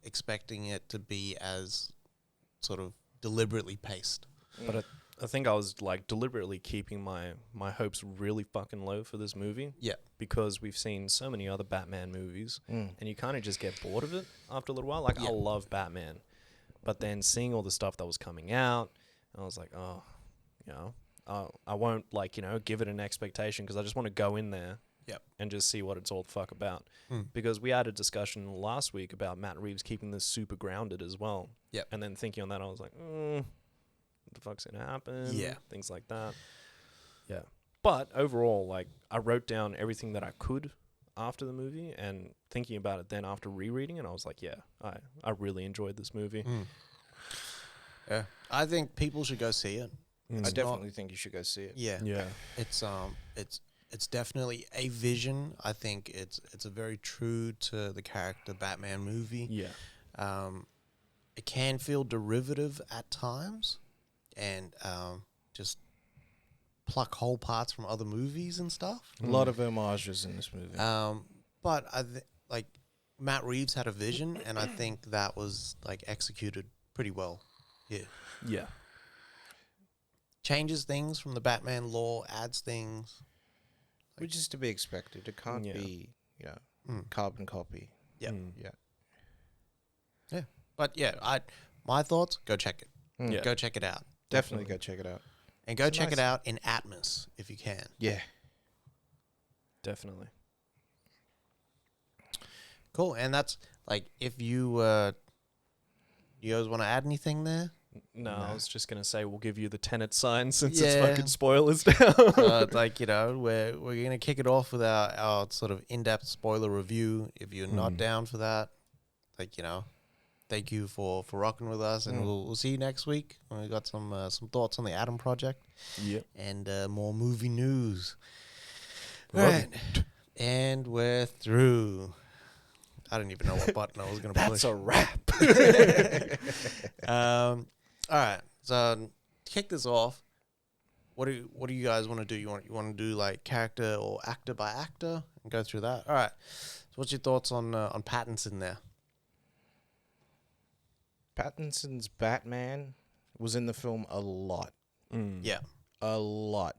expecting it to be as sort of deliberately paced. But I think I was deliberately keeping my hopes really fucking low for this movie. Yeah. Because we've seen so many other Batman movies and you kind of just get bored of it after a little while. I love Batman. But then seeing all the stuff that was coming out, I was I won't give it an expectation because I just want to go in there and just see what it's all the fuck about. Because we had a discussion last week about Matt Reeves keeping this super grounded as well. Yep. And then thinking on that, I was like, what the fuck's going to happen? Yeah. Things like that. Yeah. But overall, I wrote down everything that I could after the movie and thinking about it then after rereading it, I was like, yeah, I really enjoyed this movie. Yeah. I think people should go see it. I definitely think you should go see it. Yeah. Yeah. It's definitely a vision. I think it's a very true to the character Batman movie. Yeah. It can feel derivative at times and just pluck whole parts from other movies and stuff. A lot of homages in this movie. But like Matt Reeves had a vision, and I think that was like executed pretty well. Yeah, Yeah. changes things from the Batman lore, adds things. Which is to be expected. It can't Yeah. be, carbon copy. Yeah, Yeah. yeah. But yeah, my thoughts. Go check it. Yeah. Go check it out, Definitely go check it out. and go It's check nice. it out in Atmos if you can. Yeah. Definitely. Cool. And that's like if you guys want to add anything there? No, I was just gonna say we'll give you the Tenet sign since Yeah. it's fucking spoilers down. Like we're gonna kick it off with our sort of in-depth spoiler review. If you're not down for that, thank you for rocking with us, and we'll see you next week when we got some thoughts on the Atom Project Yep. and more movie news. All Love right, and we're through. I don't even know what button I was gonna push. That's a wrap. All right. So to kick this off, what do you guys want to do? You want to do like character or actor by actor and go through that? All right. So what's your thoughts on Pattinson there? Pattinson's Batman was in the film a lot. Yeah. A lot.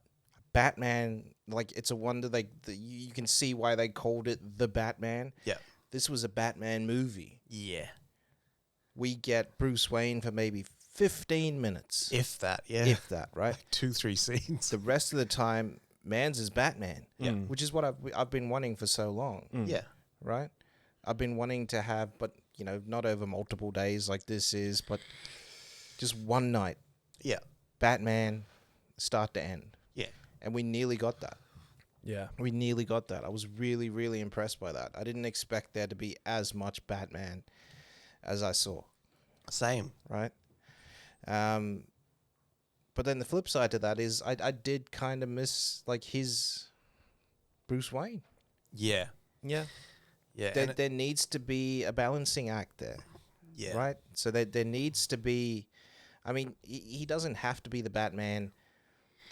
Batman, like, it's a wonder you can see why they called it The Batman. Yeah. This was a Batman movie. Yeah. We get Bruce Wayne for maybe 15 minutes. If that. Yeah. If that, right? 2-3 scenes. The rest of the time, Mans is Batman. Yeah. Which is what I've been wanting for so long. Yeah. Right? I've been wanting to have, but, not over multiple days like this is, but just one night. Yeah. Batman, start to end. Yeah. And we nearly got that. Yeah. We nearly got that. I was really, really impressed by that. I didn't expect there to be as much Batman as I saw, Same. right? But then the flip side to that is I did kind of miss, like, his Bruce Wayne. Yeah. Yeah. Yeah. There needs to be a balancing act there, yeah. right? So there needs to be... I mean, he doesn't have to be the Batman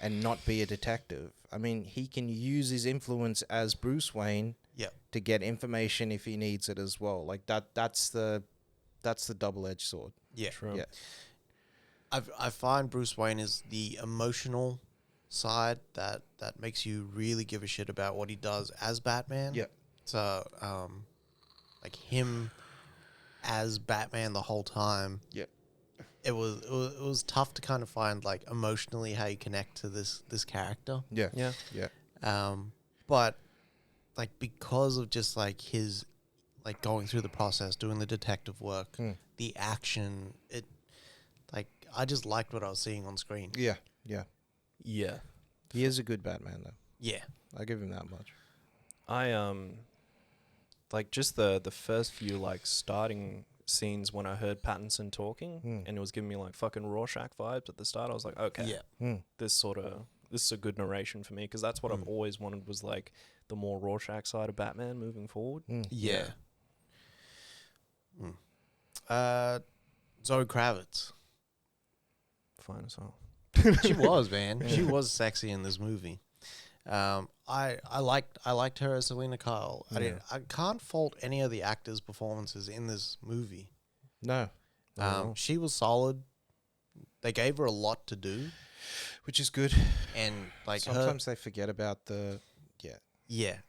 and not be a detective. I mean, he can use his influence as Bruce Wayne Yeah. to get information if he needs it as well. Like that's the double-edged sword. Yeah. True. Yeah. I find Bruce Wayne is the emotional side that makes you really give a shit about what he does as Batman. Yeah. So, like him as Batman the whole time. Yeah. It was tough to kind of find like emotionally how you connect to this character. Yeah. Yeah. Yeah. But like because of just like his like going through the process, doing the detective work, the action, I just liked what I was seeing on screen. Yeah. Yeah. Yeah. He is a good Batman, though. Yeah. I give him that much. I like just the first few like starting scenes when I heard Pattinson talking and it was giving me like fucking Rorschach vibes at the start. I was like, okay, Yeah. this is a good narration for me because that's what I've always wanted was like the more Rorschach side of Batman moving forward. Yeah. Zoe Kravitz. Fine as hell. She was, man. She was sexy in this movie. I liked her as Selena Kyle. I can't fault any of the actors' performances in this movie. No. She was solid. They gave her a lot to do, Which is good. and like Sometimes they forget about the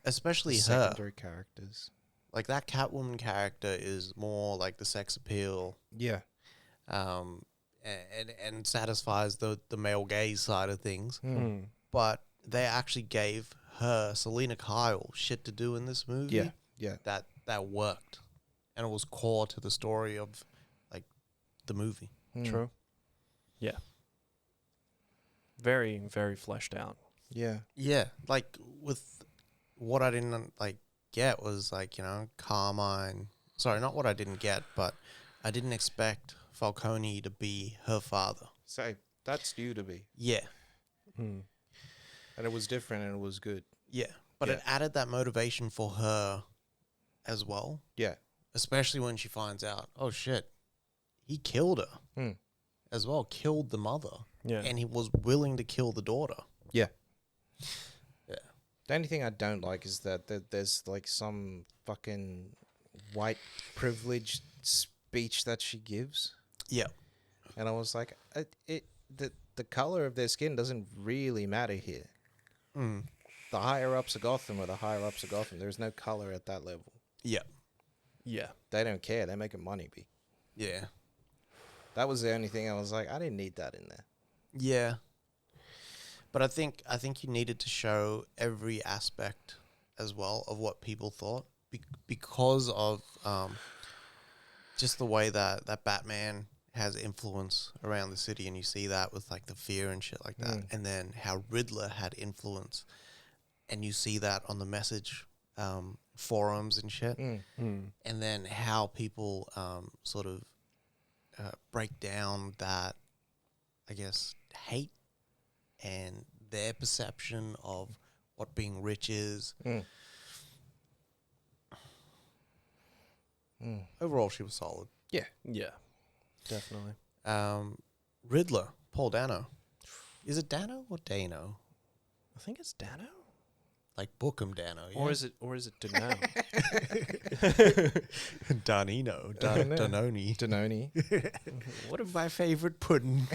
especially her. secondary characters. Like that Catwoman character is more like the sex appeal, Yeah. and satisfies the male gaze side of things. But they actually gave her, Selena Kyle, shit to do in this movie. Yeah. Yeah. That worked, and it was core to the story of like the movie. True. Yeah. Very, very fleshed out. Yeah. Yeah, like with what I didn't like get was like Carmine. Sorry, not what I didn't get, but I didn't expect Falcone to be her father. So that's due to be. Yeah, And it was different and it was good. yeah, but it added that motivation for her as well. Yeah. Especially when she finds out, oh shit, he killed her as well, killed the mother. Yeah. And he was willing to kill the daughter. Yeah. The only thing I don't like is that there's like some fucking white privilege speech that she gives, Yeah. and I was like, the color of their skin doesn't really matter here. Mm. The higher ups of Gotham are the higher ups of Gotham. There's no color at that level. Yeah. Yeah. They don't care. They're making money, B. Yeah. That was the only thing I was like, I didn't need that in there. Yeah. But I think you needed to show every aspect as well of what people thought because of just the way that Batman has influence around the city, and you see that with like the fear and shit like that, and then how Riddler had influence, and you see that on the message forums and shit, and then how people sort of break down that, I guess, hate and their perception of what being rich is. Overall, she was solid. Yeah. Yeah. Definitely. Riddler, Paul Dano. Is it Dano or Dano? I think it's Dano. Like Bookham Dano, yeah? Or is it Dano? Danino. Danoni. Danoni. Danoni. What is my favorite pudding?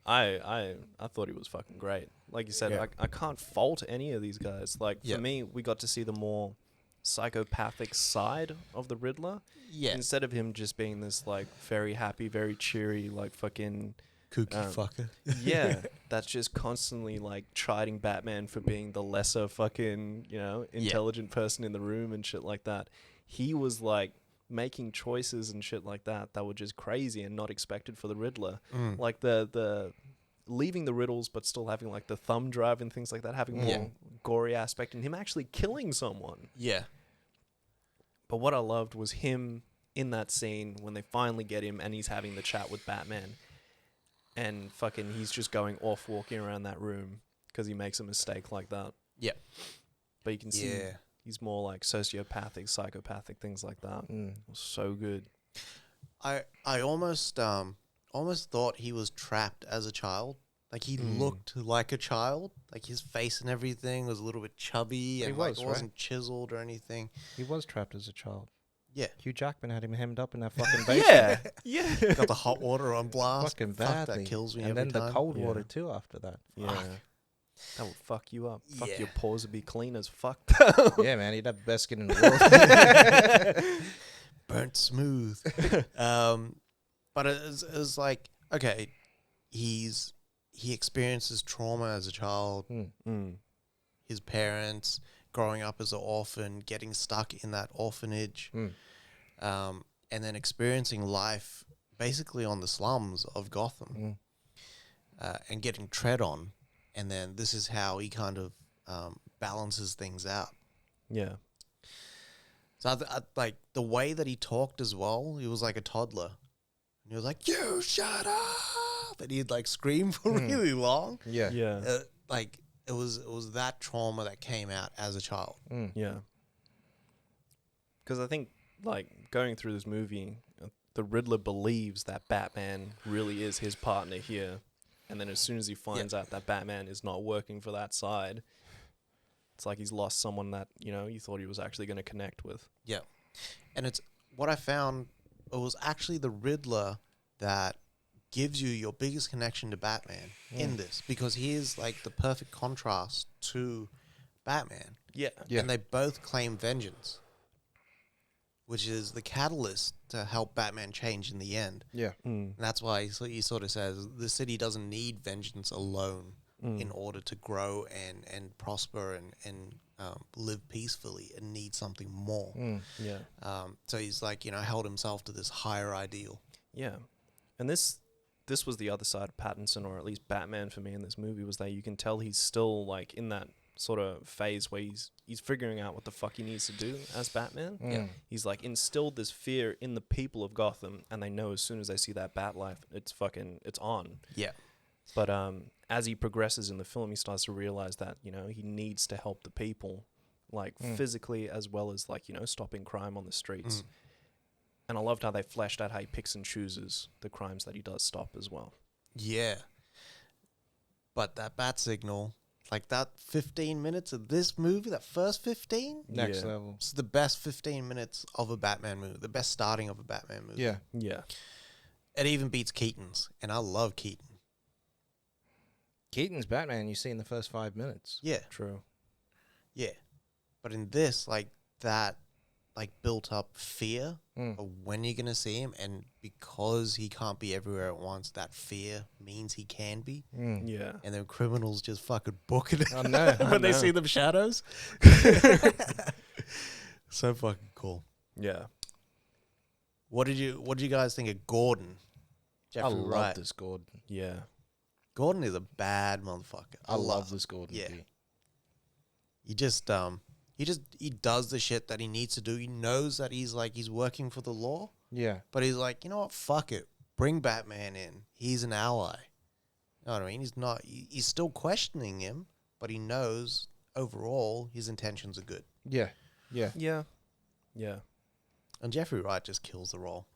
I thought he was fucking great. Like you said, Yeah. I can't fault any of these guys. Like, Yeah. for me, we got to see the more psychopathic side of the Riddler. Yeah. Instead of him just being this, like, very happy, very cheery, like, fucking... Kooky fucker. Yeah, that's just constantly, like, chiding Batman for being the lesser fucking, intelligent person in the room and shit like that. He was, like, making choices and shit like that were just crazy and not expected for the Riddler. Like, the leaving the riddles but still having, like, the thumb drive and things like that, having more gory aspect, and him actually killing someone. Yeah. But what I loved was him in that scene when they finally get him and he's having the chat with Batman. And fucking he's just going off walking around that room because he makes a mistake like that. Yeah. But you can see he's more like sociopathic, psychopathic, things like that. It was so good. I almost thought he was trapped as a child. Like he looked like a child. Like his face and everything was a little bit chubby and like wasn't chiseled or anything. He was trapped as a child. Yeah. Hugh Jackman had him hemmed up in that fucking basement. Yeah. Got the hot water on blast. Fucking Fuck, badly. that kills me and every then time. the cold water too after that. Yeah. That would fuck you up. Fuck, Yeah. your pores would be clean as fuck. Yeah, man, he'd have the best skin in the world. Burnt smooth. But it was like, okay, he experiences trauma as a child. His parents growing up as an orphan, getting stuck in that orphanage, and then experiencing life basically on the slums of Gotham, and getting tread on. And then this is how he kind of balances things out. Yeah. So I like the way that he talked as well. He was like a toddler. And he was like, "You shut up!" And he'd like scream for really long. Yeah. Yeah. Like it was that trauma that came out as a child. Yeah. Because I think, like, going through this movie, the Riddler believes that Batman really is his partner here. And then as soon as he finds out that Batman is not working for that side, it's like he's lost someone that, you thought he was actually going to connect with. Yeah. And it's what I found, it was actually the Riddler that gives you your biggest connection to Batman in this, because he is like the perfect contrast to Batman. Yeah. And they both claim vengeance, which is the catalyst to help Batman change in the end. Yeah. And that's why he sort of says the city doesn't need vengeance alone in order to grow and prosper and live peacefully. It needs something more. Yeah. So he's like, held himself to this higher ideal. Yeah. And this was the other side of Pattinson, or at least Batman for me in this movie, was that you can tell he's still like in that sort of phase where he's figuring out what the fuck he needs to do as Batman. Yeah. He's like instilled this fear in the people of Gotham, and they know as soon as they see that bat life, it's on. Yeah. But as he progresses in the film, he starts to realize that, he needs to help the people, like physically as well as like, stopping crime on the streets. And I loved how they fleshed out how he picks and chooses the crimes that he does stop as well. Yeah. But that bat signal, like that 15 minutes of this movie, that first 15, Next Yeah. level. it's the best 15 minutes of a Batman movie, the best starting of a Batman movie. Yeah. Yeah. It even beats Keaton's, and I love Keaton. Keaton's Batman you see in the first 5 minutes. Yeah, True. yeah. But in this, like that, like built up fear of when you're gonna see him, and because he can't be everywhere at once, that fear means he can be. Yeah. And then criminals just fucking booking it I know. when they see them shadows. So fucking cool. Yeah. What did you guys think of Gordon? I Jeffrey love Wright. this Gordon. Yeah. Gordon is a bad motherfucker. I love this Gordon. Yeah. P. He does the shit that he needs to do. He knows that he's working for the law, Yeah. but he's like, you know what? Fuck it. Bring Batman in. He's an ally. You know what I mean? He's still questioning him, but he knows overall his intentions are good. Yeah. Yeah. Yeah. Yeah. And Jeffrey Wright just kills the role.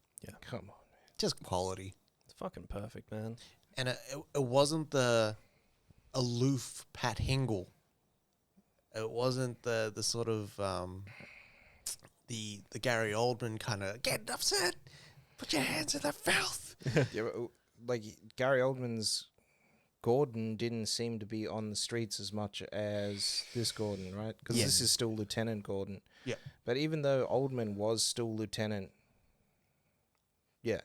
Come on. Just quality. It's fucking perfect, man. And it wasn't the aloof Pat Hingle. It wasn't the sort of the Gary Oldman kind of get upset, put your hands in the filth. Yeah, but, like Gary Oldman's Gordon didn't seem to be on the streets as much as this Gordon, right? Because this is still Lieutenant Gordon. Yeah. But even though Oldman was still Lieutenant, yeah,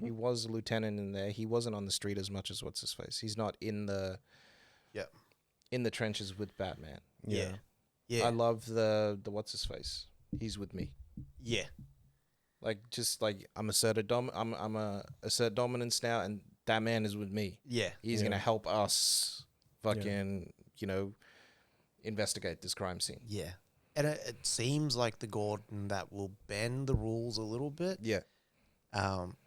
he was a lieutenant in there. He wasn't on the street as much as what's his face. He's not in the in the trenches with Batman. Yeah. I love the what's his face. He's with me. Yeah. Like just like I'm assert dominance now, and that man is with me. Yeah. He's gonna help us fucking investigate this crime scene. Yeah. And it seems like the Gordon that will bend the rules a little bit. Yeah.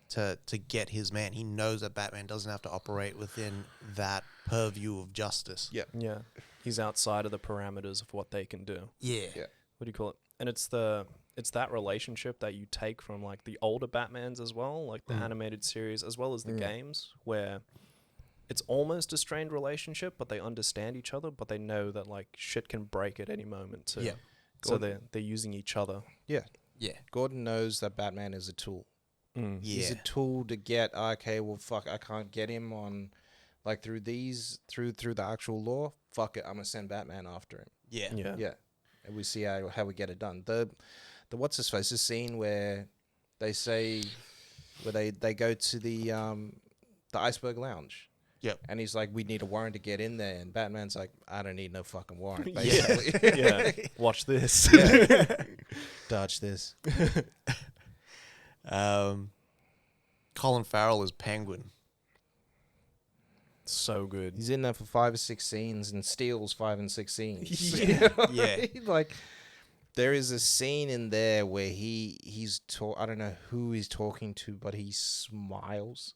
To get his man. He knows that Batman doesn't have to operate within that purview of justice. Yeah. Yeah. He's outside of the parameters of what they can do. Yeah. Yeah. What do you call it? And it's that relationship that you take from like the older Batmans as well, like the animated series as well as the games, where it's almost a strained relationship, but they understand each other, but they know that like shit can break at any moment too. Yeah. So they're using each other. Yeah. Yeah. Gordon knows that Batman is a tool. Yeah. He's a tool to get. Okay, well, fuck, I can't get him on, like through the actual law. Fuck it, I'm gonna send Batman after him. Yeah. Yeah. Yeah, and we see how we get it done. The what's his face? The scene where they say where they go to the Iceberg Lounge. Yep. And he's like, we need a warrant to get in there, and Batman's like, I don't need no fucking warrant. Yeah. Basically. Yeah. Watch this. Dodge this. Colin Farrell is Penguin. So good. He's in there for 5 or 6 scenes and steals 5 and 6 scenes. Yeah. Yeah. Like, there is a scene in there where he's I don't know who he's talking to, but he smiles.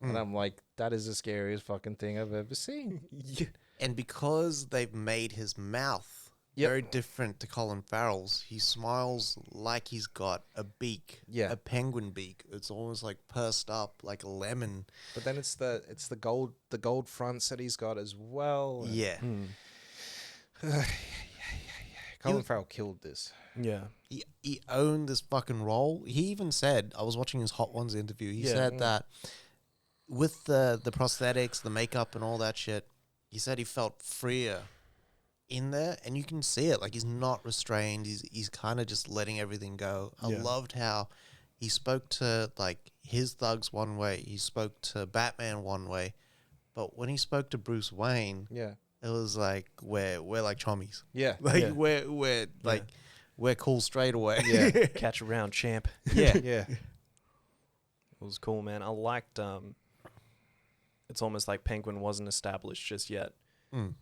And I'm like, that is the scariest fucking thing I've ever seen. And because they've made his mouth very different to Colin Farrell's, he smiles like he's got a beak. Yeah. A penguin beak. It's almost like pursed up like a lemon. But then it's the gold fronts that he's got as well. Yeah. Colin Farrell killed this. Yeah. He owned this fucking role. He even said, I was watching his Hot Ones interview, he said that with the prosthetics, the makeup and all that shit, he said he felt freer in there, and you can see it. Like, he's not restrained. He's kind of just letting everything go. I loved how he spoke to, like, his thugs one way. He spoke to Batman one way. But when he spoke to Bruce Wayne, Yeah. it was like, we're like chommies. Yeah. Like, Yeah. we're like, we're cool straight away. Yeah. Catch a round, champ. Yeah. Yeah. It was cool, man. I liked it's almost like Penguin wasn't established just yet.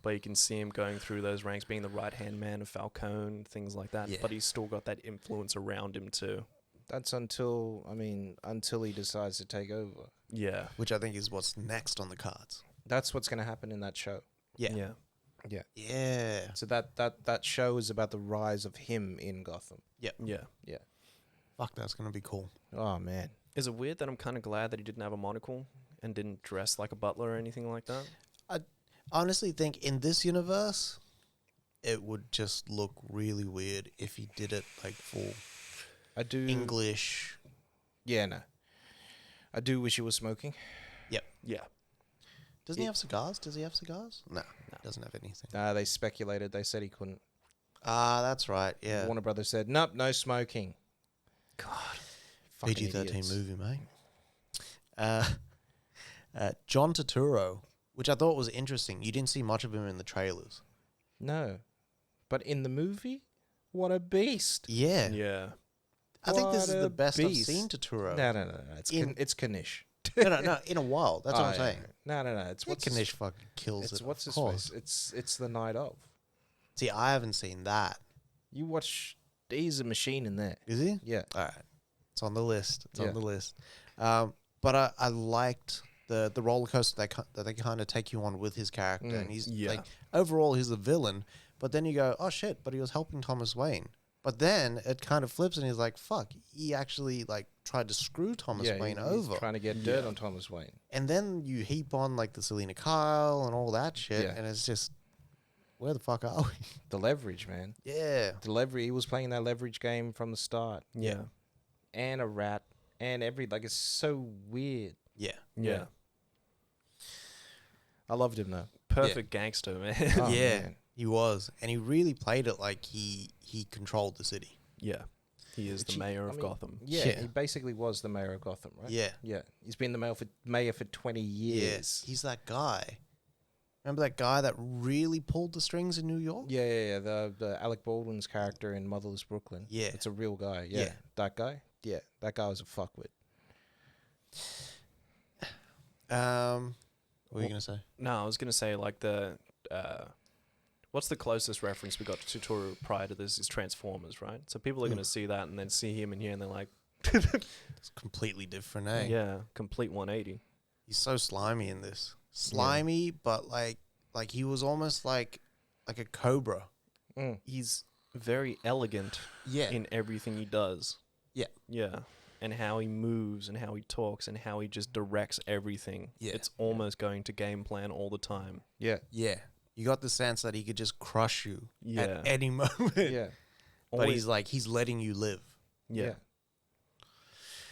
But you can see him going through those ranks, being the right-hand man of Falcone, things like that. Yeah. But he's still got that influence around him too. That's until he decides to take over. Yeah. Which I think is what's next on the cards. That's what's going to happen in that show. Yeah. Yeah. Yeah. Yeah. So that show is about the rise of him in Gotham. Yeah. Yeah. Fuck, that's going to be cool. Oh, man. Is it weird that I'm kind of glad that he didn't have a monocle and didn't dress like a butler or anything like that? honestly think in this universe, it would just look really weird if he did it like full I do. English. Yeah, no. I do wish he was smoking. Yep. Yeah. Doesn't he have cigars? Does he have cigars? No, doesn't have anything. They speculated. They said he couldn't. Ah, that's right. Yeah. Warner Brothers said, nope, no smoking. God. Fucking PG-13 idiots. movie, mate. John Turturro, which I thought was interesting. You didn't see much of him in the trailers. No. But in the movie, what a beast. Yeah. Yeah. I think this What is a the best beast. I've seen Turturro. No. It's it's Kanish. No, in a while. That's what I'm yeah. saying. No. It's What's what's Kanish fucking kills It's it. what's of his course. face. It's the night of. See, I haven't seen that. You watch. He's a machine in there. Is he? Yeah. All right. It's on the list. It's Yeah. on the list. But I liked the roller coaster that they kind of take you on with his character, and he's Yeah. like overall he's the villain. But then you go, oh shit! But he was helping Thomas Wayne. But then it kind of flips, and he's like, fuck! He actually like tried to screw Thomas Wayne he's over. trying to get dirt on Thomas Wayne. And then you heap on like the Selena Kyle and all that shit, Yeah. and it's just, where the fuck are we? The leverage, man. Yeah. The leverage. He was playing that leverage game from the start. Yeah. And a rat. And like, it's so weird. Yeah. Yeah. I loved him, though. Perfect gangster, man. Oh, yeah. man. He was. And he really played it like he controlled the city. Yeah. He is the Which mayor I of mean, Gotham. Yeah, Yeah. he basically was the mayor of Gotham, right? Yeah. Yeah. He's been the mayor for 20 years. Yes. He's that guy. Remember that guy that really pulled the strings in New York? Yeah. The Alec Baldwin's character in Motherless Brooklyn. Yeah. It's a real guy. Yeah. Yeah. That guy? Yeah. That guy was a fuckwit. What were you going to say? No, I was gonna say like the what's the closest reference we got to Turturro prior to this is Transformers, right? So people are gonna see that and then see him in here and they're like, It's completely different, eh? yeah, complete 180. He's so slimy in this. Slimy, but like he was almost like a cobra. Mm. He's very elegant Yeah. in everything he does. Yeah. Yeah. And how he moves and how he talks and how he just directs everything. Yeah. It's almost going to game plan all the time. Yeah. Yeah. You got the sense that he could just crush you Yeah. at any moment. Yeah. But he's letting you live. Yeah.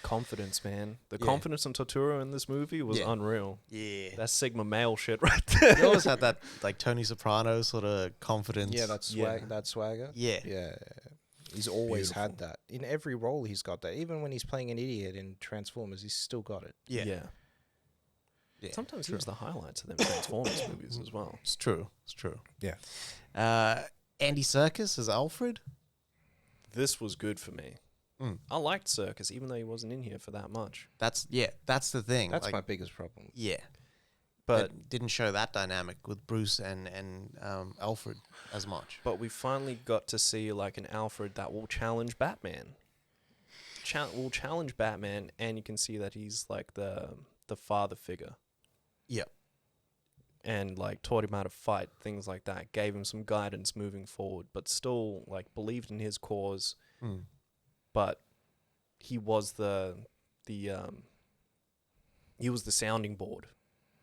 Confidence, man. The Yeah. confidence in Turturro in this movie was Yeah. unreal. Yeah. That's Sigma male shit right there. He always had that like Tony Soprano sort of confidence. Yeah, that swagger. Yeah. Yeah. He's always Beautiful. had that. In every role he's got that. Even when he's playing an idiot in Transformers, he's still got it. Yeah. Yeah. Sometimes he was the highlights of them Transformers movies as well. It's true. It's true. Yeah. Andy Serkis as Alfred. This was good for me. Mm. I liked Serkis, even though he wasn't in here for that much. That's the thing. That's like, my biggest problem. yeah. But It didn't show that dynamic with Bruce and Alfred as much. but we finally got to see like an Alfred that will challenge Batman. Will challenge Batman, and you can see that he's like the father figure. Yeah. And like taught him how to fight, things like that. Gave him some guidance moving forward, but still like believed in his cause. Mm. But he was the sounding board.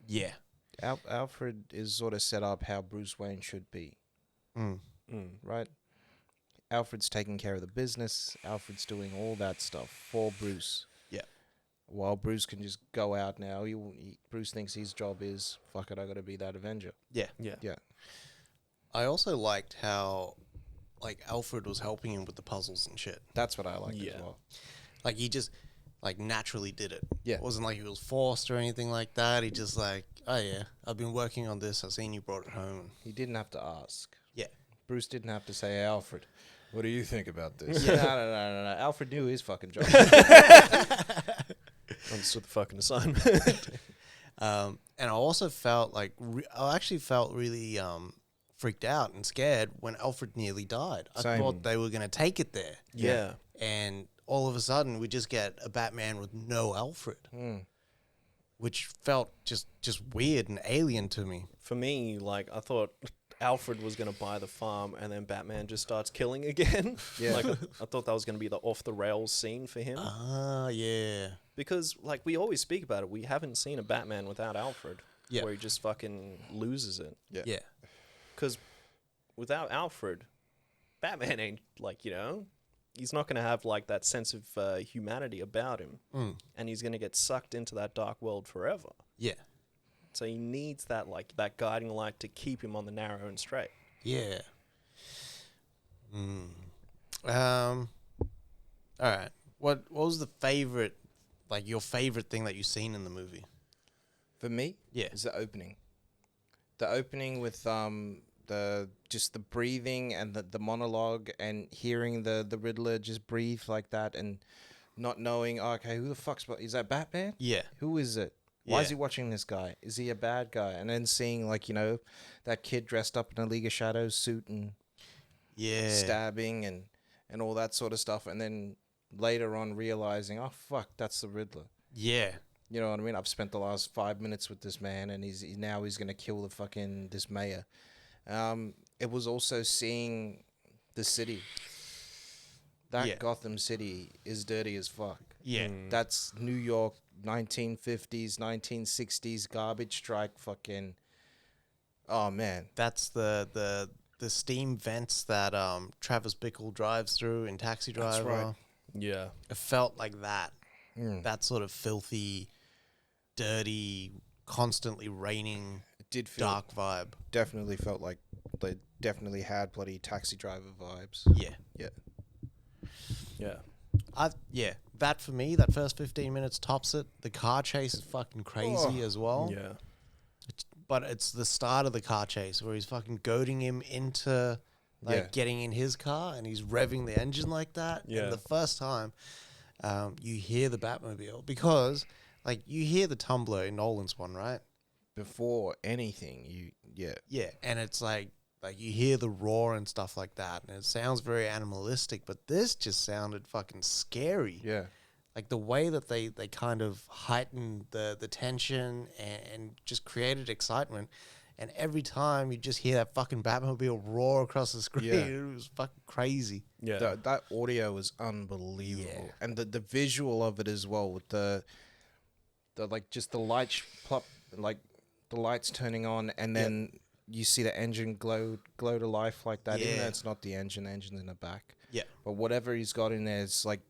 Yeah. Alfred is sort of set up how Bruce Wayne should be, Mm. right? Alfred's taking care of the business. Alfred's doing all that stuff for Bruce. Yeah. While Bruce can just go out now, Bruce thinks his job is, fuck it, I got to be that Avenger. Yeah. Yeah. Yeah. I also liked how like Alfred was helping him with the puzzles and shit. That's what I liked Yeah. as well. Like he just like naturally did it. Yeah. It wasn't like he was forced or anything like that. He just like, oh yeah, I've been working on this. I've seen you brought it home. He didn't have to ask. Yeah. Bruce didn't have to say, hey, Alfred, what do you think about this? No. Alfred knew his fucking job. Understood the fucking assignment. And I also felt like I actually felt really freaked out and scared when Alfred nearly died. I Same. thought they were gonna take it there, Yeah. and all of a sudden we just get a Batman with no Alfred, which felt just weird and alien to me. For me, like I thought Alfred was gonna buy the farm, and then Batman just starts killing again. Yeah. Like I thought that was gonna be the off the rails scene for him, Ah, yeah. because like we always speak about it, we haven't seen a Batman without Alfred. Yeah. where he just fucking loses it. Yeah. Because without Alfred, Batman ain't like, he's not going to have like that sense of humanity about him. And he's going to get sucked into that dark world forever. Yeah. So he needs that that guiding light to keep him on the narrow and straight. Yeah. All right. What was the favorite, like your favorite thing that you've seen in the movie? For me, Yeah. is the opening. The opening with the breathing and the monologue and hearing the Riddler just breathe like that and not knowing, okay, who the fuck's is that Batman? Yeah. Who is it? Why is Yeah. he watching this guy? Is he a bad guy? And then seeing that kid dressed up in a League of Shadows suit and Yeah. stabbing and all that sort of stuff, and then later on realizing, oh fuck, that's the Riddler. Yeah. You know what I mean? I've spent the last 5 minutes with this man, and he's gonna kill this mayor. It was also seeing the city. That Gotham City is dirty as fuck. Yeah. That's New York, 1950s, 1960s garbage strike. Fucking. Oh man. That's the steam vents that Travis Bickle drives through in Taxi Driver. That's right. Yeah. It felt like that. That sort of filthy, dirty, constantly raining, It did feel dark vibe. Definitely felt like they definitely had bloody Taxi Driver vibes. Yeah. Yeah. Yeah. That for me, that first 15 minutes tops it. The car chase is fucking crazy as well. Yeah. But it's the start of the car chase where he's fucking goading him into getting in his car and he's revving the engine like that. Yeah. And the first time you hear the Batmobile, because like you hear the tumbler in Nolan's one, right? Before anything, Yeah, and it's like you hear the roar and stuff like that, and it sounds very animalistic, but this just sounded fucking scary. Yeah. Like the way that they kind of heightened the tension and just created excitement. And every time you just hear that fucking Batmobile roar across the screen, Yeah. it was fucking crazy. Yeah. That audio was unbelievable. Yeah. And the visual of it as well, with the like just the lights plop, like the lights turning on, and then you see the engine glow to life like that. Even Yeah. though it's not the engine's in the back. Yeah. But whatever he's got in there is like,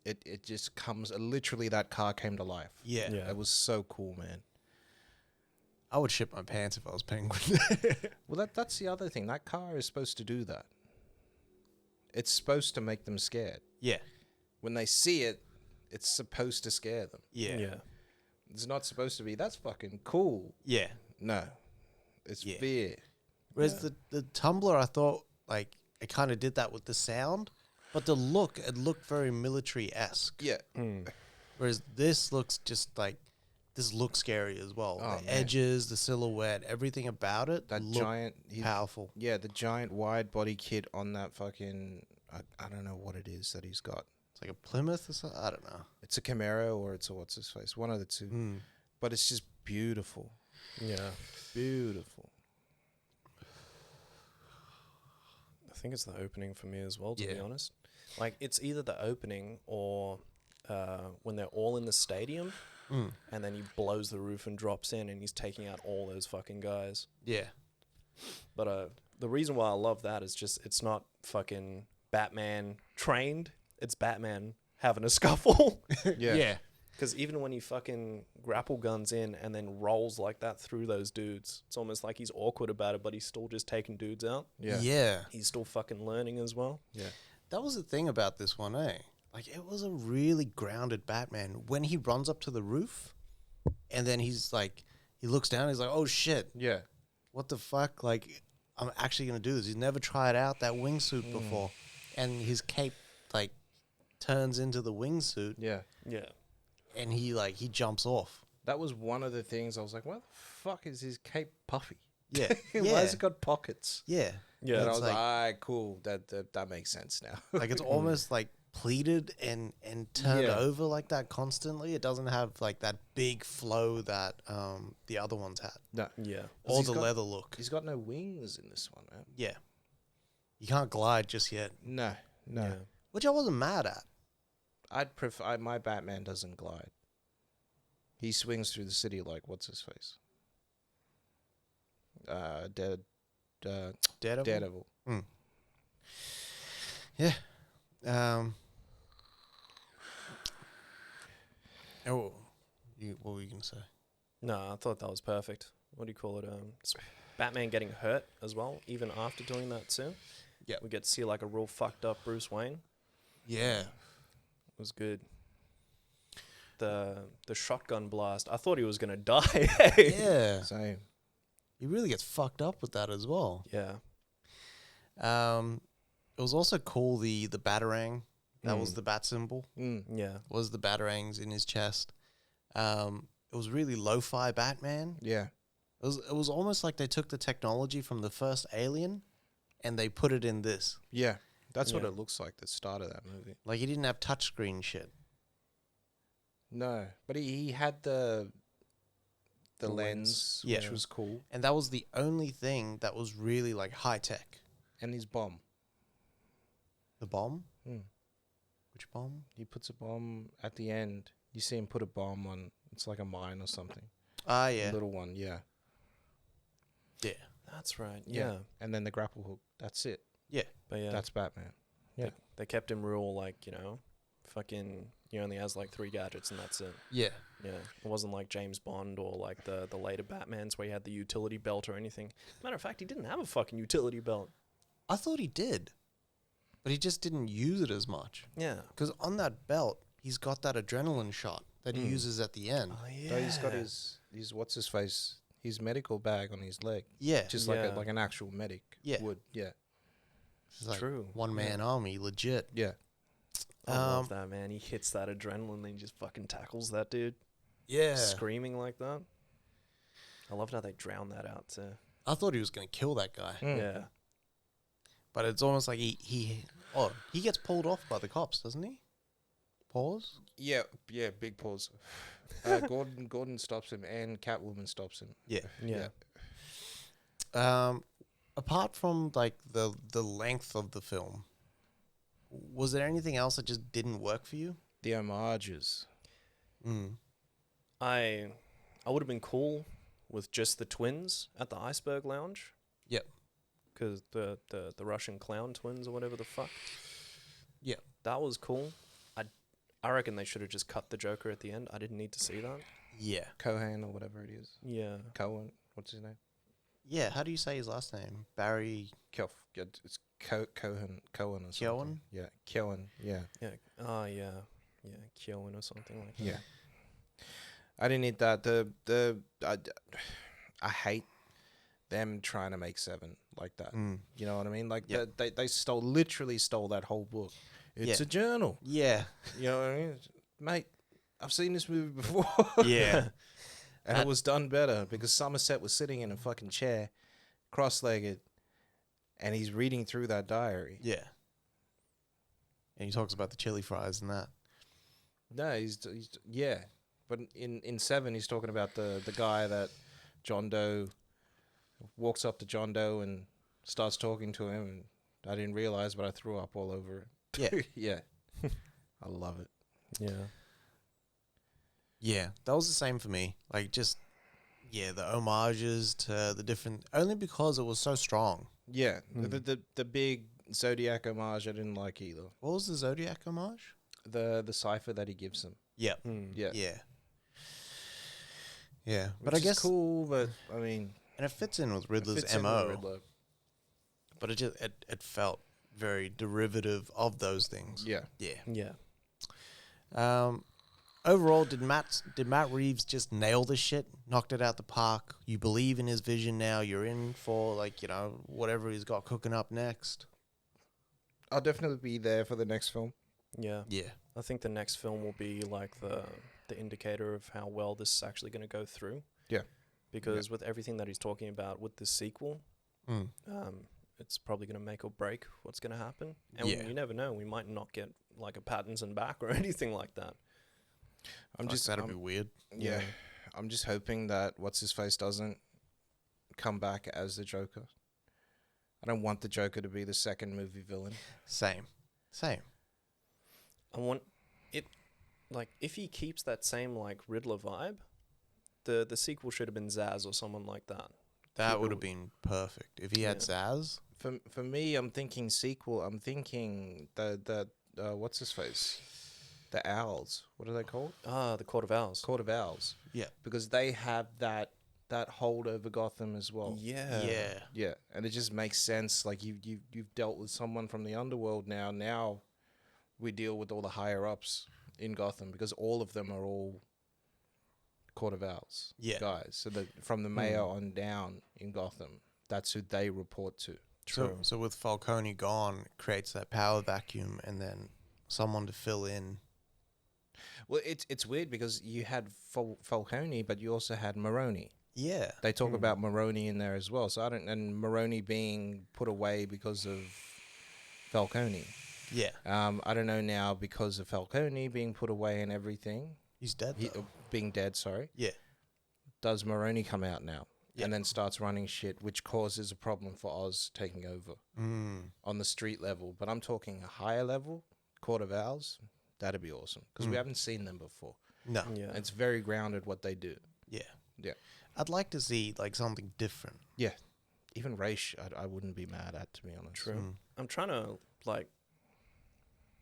it just comes, literally that car came to life. Yeah. Yeah. It was so cool, man. I would shit my pants if I was Penguin. Well, that's the other thing. That car is supposed to do that. It's supposed to make them scared. yeah. When they see it, it's supposed to scare them. Yeah. Yeah. It's not supposed to be, that's fucking cool. Yeah. No. It's Yeah. fear. Whereas the Tumbler, I thought, like, it kind of did that with the sound, but the look, it looked very military-esque. Yeah. Whereas this looks just like, this looks scary as well. Oh, The man. edges, the silhouette, everything about it That looked giant, powerful. yeah, the giant wide body kit on that fucking, I don't know what it is that he's got. It's like a Plymouth or something. I don't know. It's a Camaro or it's a what's his face, one of the two. But it's just beautiful, Yeah. beautiful. I think it's the opening for me as well, to be Yeah. honest. Like, it's either the opening or when they're all in the stadium and then he blows the roof and drops in and he's taking out all those fucking guys. Yeah. But the reason why I love that is just it's not fucking Batman trained. It's Batman having a scuffle. Yeah. Yeah. Because even when he fucking grapple guns in and then rolls like that through those dudes, it's almost like he's awkward about it, but he's still just taking dudes out. Yeah. Yeah. He's still fucking learning as well. Yeah. That was the thing about this one, eh? Like, it was a really grounded Batman. When he runs up to the roof, and then he's like, he looks down, he's like, oh shit, Yeah. what the fuck? Like, I'm actually going to do this. He's never tried out that wingsuit before. And his cape, like, turns into the wingsuit, Yeah. Yeah. and he jumps off. That was one of the things I was like, why the fuck is his cape puffy? Yeah. Why yeah. has it got pockets? Yeah. Yeah. And I it's was like, like- all right, cool. That makes sense now. Like, it's almost like pleated and turned Yeah. over like that constantly. It doesn't have like that big flow that the other ones had. No. Yeah. Or he's the got- leather look. He's got no wings in this one, man. Yeah. You can't glide just yet. No. No. Yeah. Which I wasn't mad at. I'd prefer, my Batman doesn't glide. He swings through the city like, what's his face? Daredevil. Daredevil. Yeah. Oh, what were you gonna say? No, I thought that was perfect. What do you call it? Batman getting hurt as well, even after doing that too. Yeah. We get to see like a real fucked up Bruce Wayne. Yeah. It was good. The shotgun blast. I thought he was gonna die. Yeah. Same. He really gets fucked up with that as well. Yeah. It was also cool the Batarang. That was the bat symbol. Yeah. Was the Batarangs in his chest. It was really lo-fi Batman. Yeah. It was almost like they took the technology from the first Alien and they put it in this. Yeah. That's what Yeah. it looks like, the start of that movie. Like he didn't have touchscreen shit. No, but he had the lens, Yeah. which was cool, And that was the only thing that was really like high tech. and his bomb. The bomb? Mm. Which bomb? He puts a bomb at the end. You see him put a bomb on. It's like a mine or something. Ah, A yeah. little one, yeah. Yeah. That's right. Yeah. Yeah. And then the grapple hook. That's it. Yeah. But yeah, That's Batman. they kept him real like, fucking he only has like 3 gadgets and that's it. Yeah. Yeah. It wasn't like James Bond or like the later Batmans where he had the utility belt or anything. Matter of fact, he didn't have a fucking utility belt. I thought he did. But he just didn't use it as much. Yeah. Because on that belt, he's got that adrenaline shot that he uses at the end. Oh yeah. No, he's got his what's his face, his medical bag on his leg, Yeah. just Yeah. like an actual medic Yeah. would. Yeah. It's like True. one-man army, legit. Yeah. I love that, man. He hits that adrenaline and he just fucking tackles that dude. Yeah. Screaming like that. I loved how they drowned that out too. I thought he was going to kill that guy. Yeah. But it's almost like he gets pulled off by the cops, doesn't he? Pause? Yeah, big pause. Gordon stops him and Catwoman stops him. Yeah. Yeah. Apart from like the length of the film, was there anything else that just didn't work for you? The homages. I would have been cool with just the twins at the Iceberg Lounge. Yep. Because the Russian clown twins or whatever the fuck. Yep. That was cool. I reckon they should have just cut the Joker at the end. I didn't need to see that. Yeah. Cohen or whatever it is. Yeah. Cohen. What's his name? Yeah, how do you say his last name? Barry It's Cohen or something. Keown? Yeah, Keown. Yeah. Yeah. Oh, yeah. Yeah. Keown or something like that. Yeah. I didn't need that. I hate them trying to make 7 like that. You know what I mean? Like Yep. they literally stole that whole book. It's Yeah. a journal. Yeah. You know what I mean? Mate, I've seen this movie before. Yeah. And it was done better because Somerset was sitting in a fucking chair, cross-legged, and he's reading through that diary. Yeah. And he talks about the chili fries and that. No, he's yeah. But in 7, he's talking about the guy that John Doe walks up to John Doe and starts talking to him, and I didn't realize, but I threw up all over it. Yeah. Yeah. I love it. Yeah. Yeah, that was the same for me. Like, just, yeah, the homages to the different... Only because it was so strong. Yeah. The big Zodiac homage I didn't like either. What was the Zodiac homage? The cipher that he gives him. Yeah. Yeah. Yeah. Yeah. Which But I is guess... cool, but I mean... And it fits in with it Riddler's fits in with MO. Riddler. But it felt very derivative of those things. Yeah. Yeah. Yeah. Overall, did Matt Reeves just nail this shit? Knocked it out the park? You believe in his vision now? You're in for, like, you know, whatever he's got cooking up next? I'll definitely be there for the next film. Yeah. Yeah. I think the next film will be like the indicator of how well this is actually going to go through. Yeah. Because with everything that he's talking about with this sequel, it's probably going to make or break what's going to happen. And Yeah. you never know. We might not get like a Pattinson back or anything like that. That'd be weird. Yeah. I'm just hoping that What's-His-Face doesn't come back as the Joker. I don't want the Joker to be the second movie villain. Same. I want it, like, if he keeps that same, like, Riddler vibe, the sequel should have been Zaz or someone like that. That would have been perfect if he had Zaz. For me, I'm thinking sequel. I'm thinking the what's his face, the Owls. What are they called? The Court of Owls. Court of Owls. Yeah. Because they have that hold over Gotham as well. Yeah. Yeah, and it just makes sense. Like you've dealt with someone from the underworld now. Now we deal with all the higher ups in Gotham because all of them are all Court of Owls guys. So from the mayor on down in Gotham, that's who they report to. So with Falcone gone, it creates that power vacuum, and then someone to fill in. Well, it's weird because you had Falcone, but you also had Maroni. Yeah. They talk about Maroni in there as well. So and Maroni being put away because of Falcone. Yeah. I don't know now because of Falcone being put away and everything. He's dead, though. Being dead, sorry. Yeah. Does Maroni come out now? Yeah. And then starts running shit, which causes a problem for Oz taking over on the street level. But I'm talking a higher level, Court of Owls. That'd be awesome because we haven't seen them before. No. Yeah. It's very grounded what they do. Yeah. Yeah. I'd like to see like something different. Yeah. Even Raish, I wouldn't be mad at, to be honest. True. I'm trying to like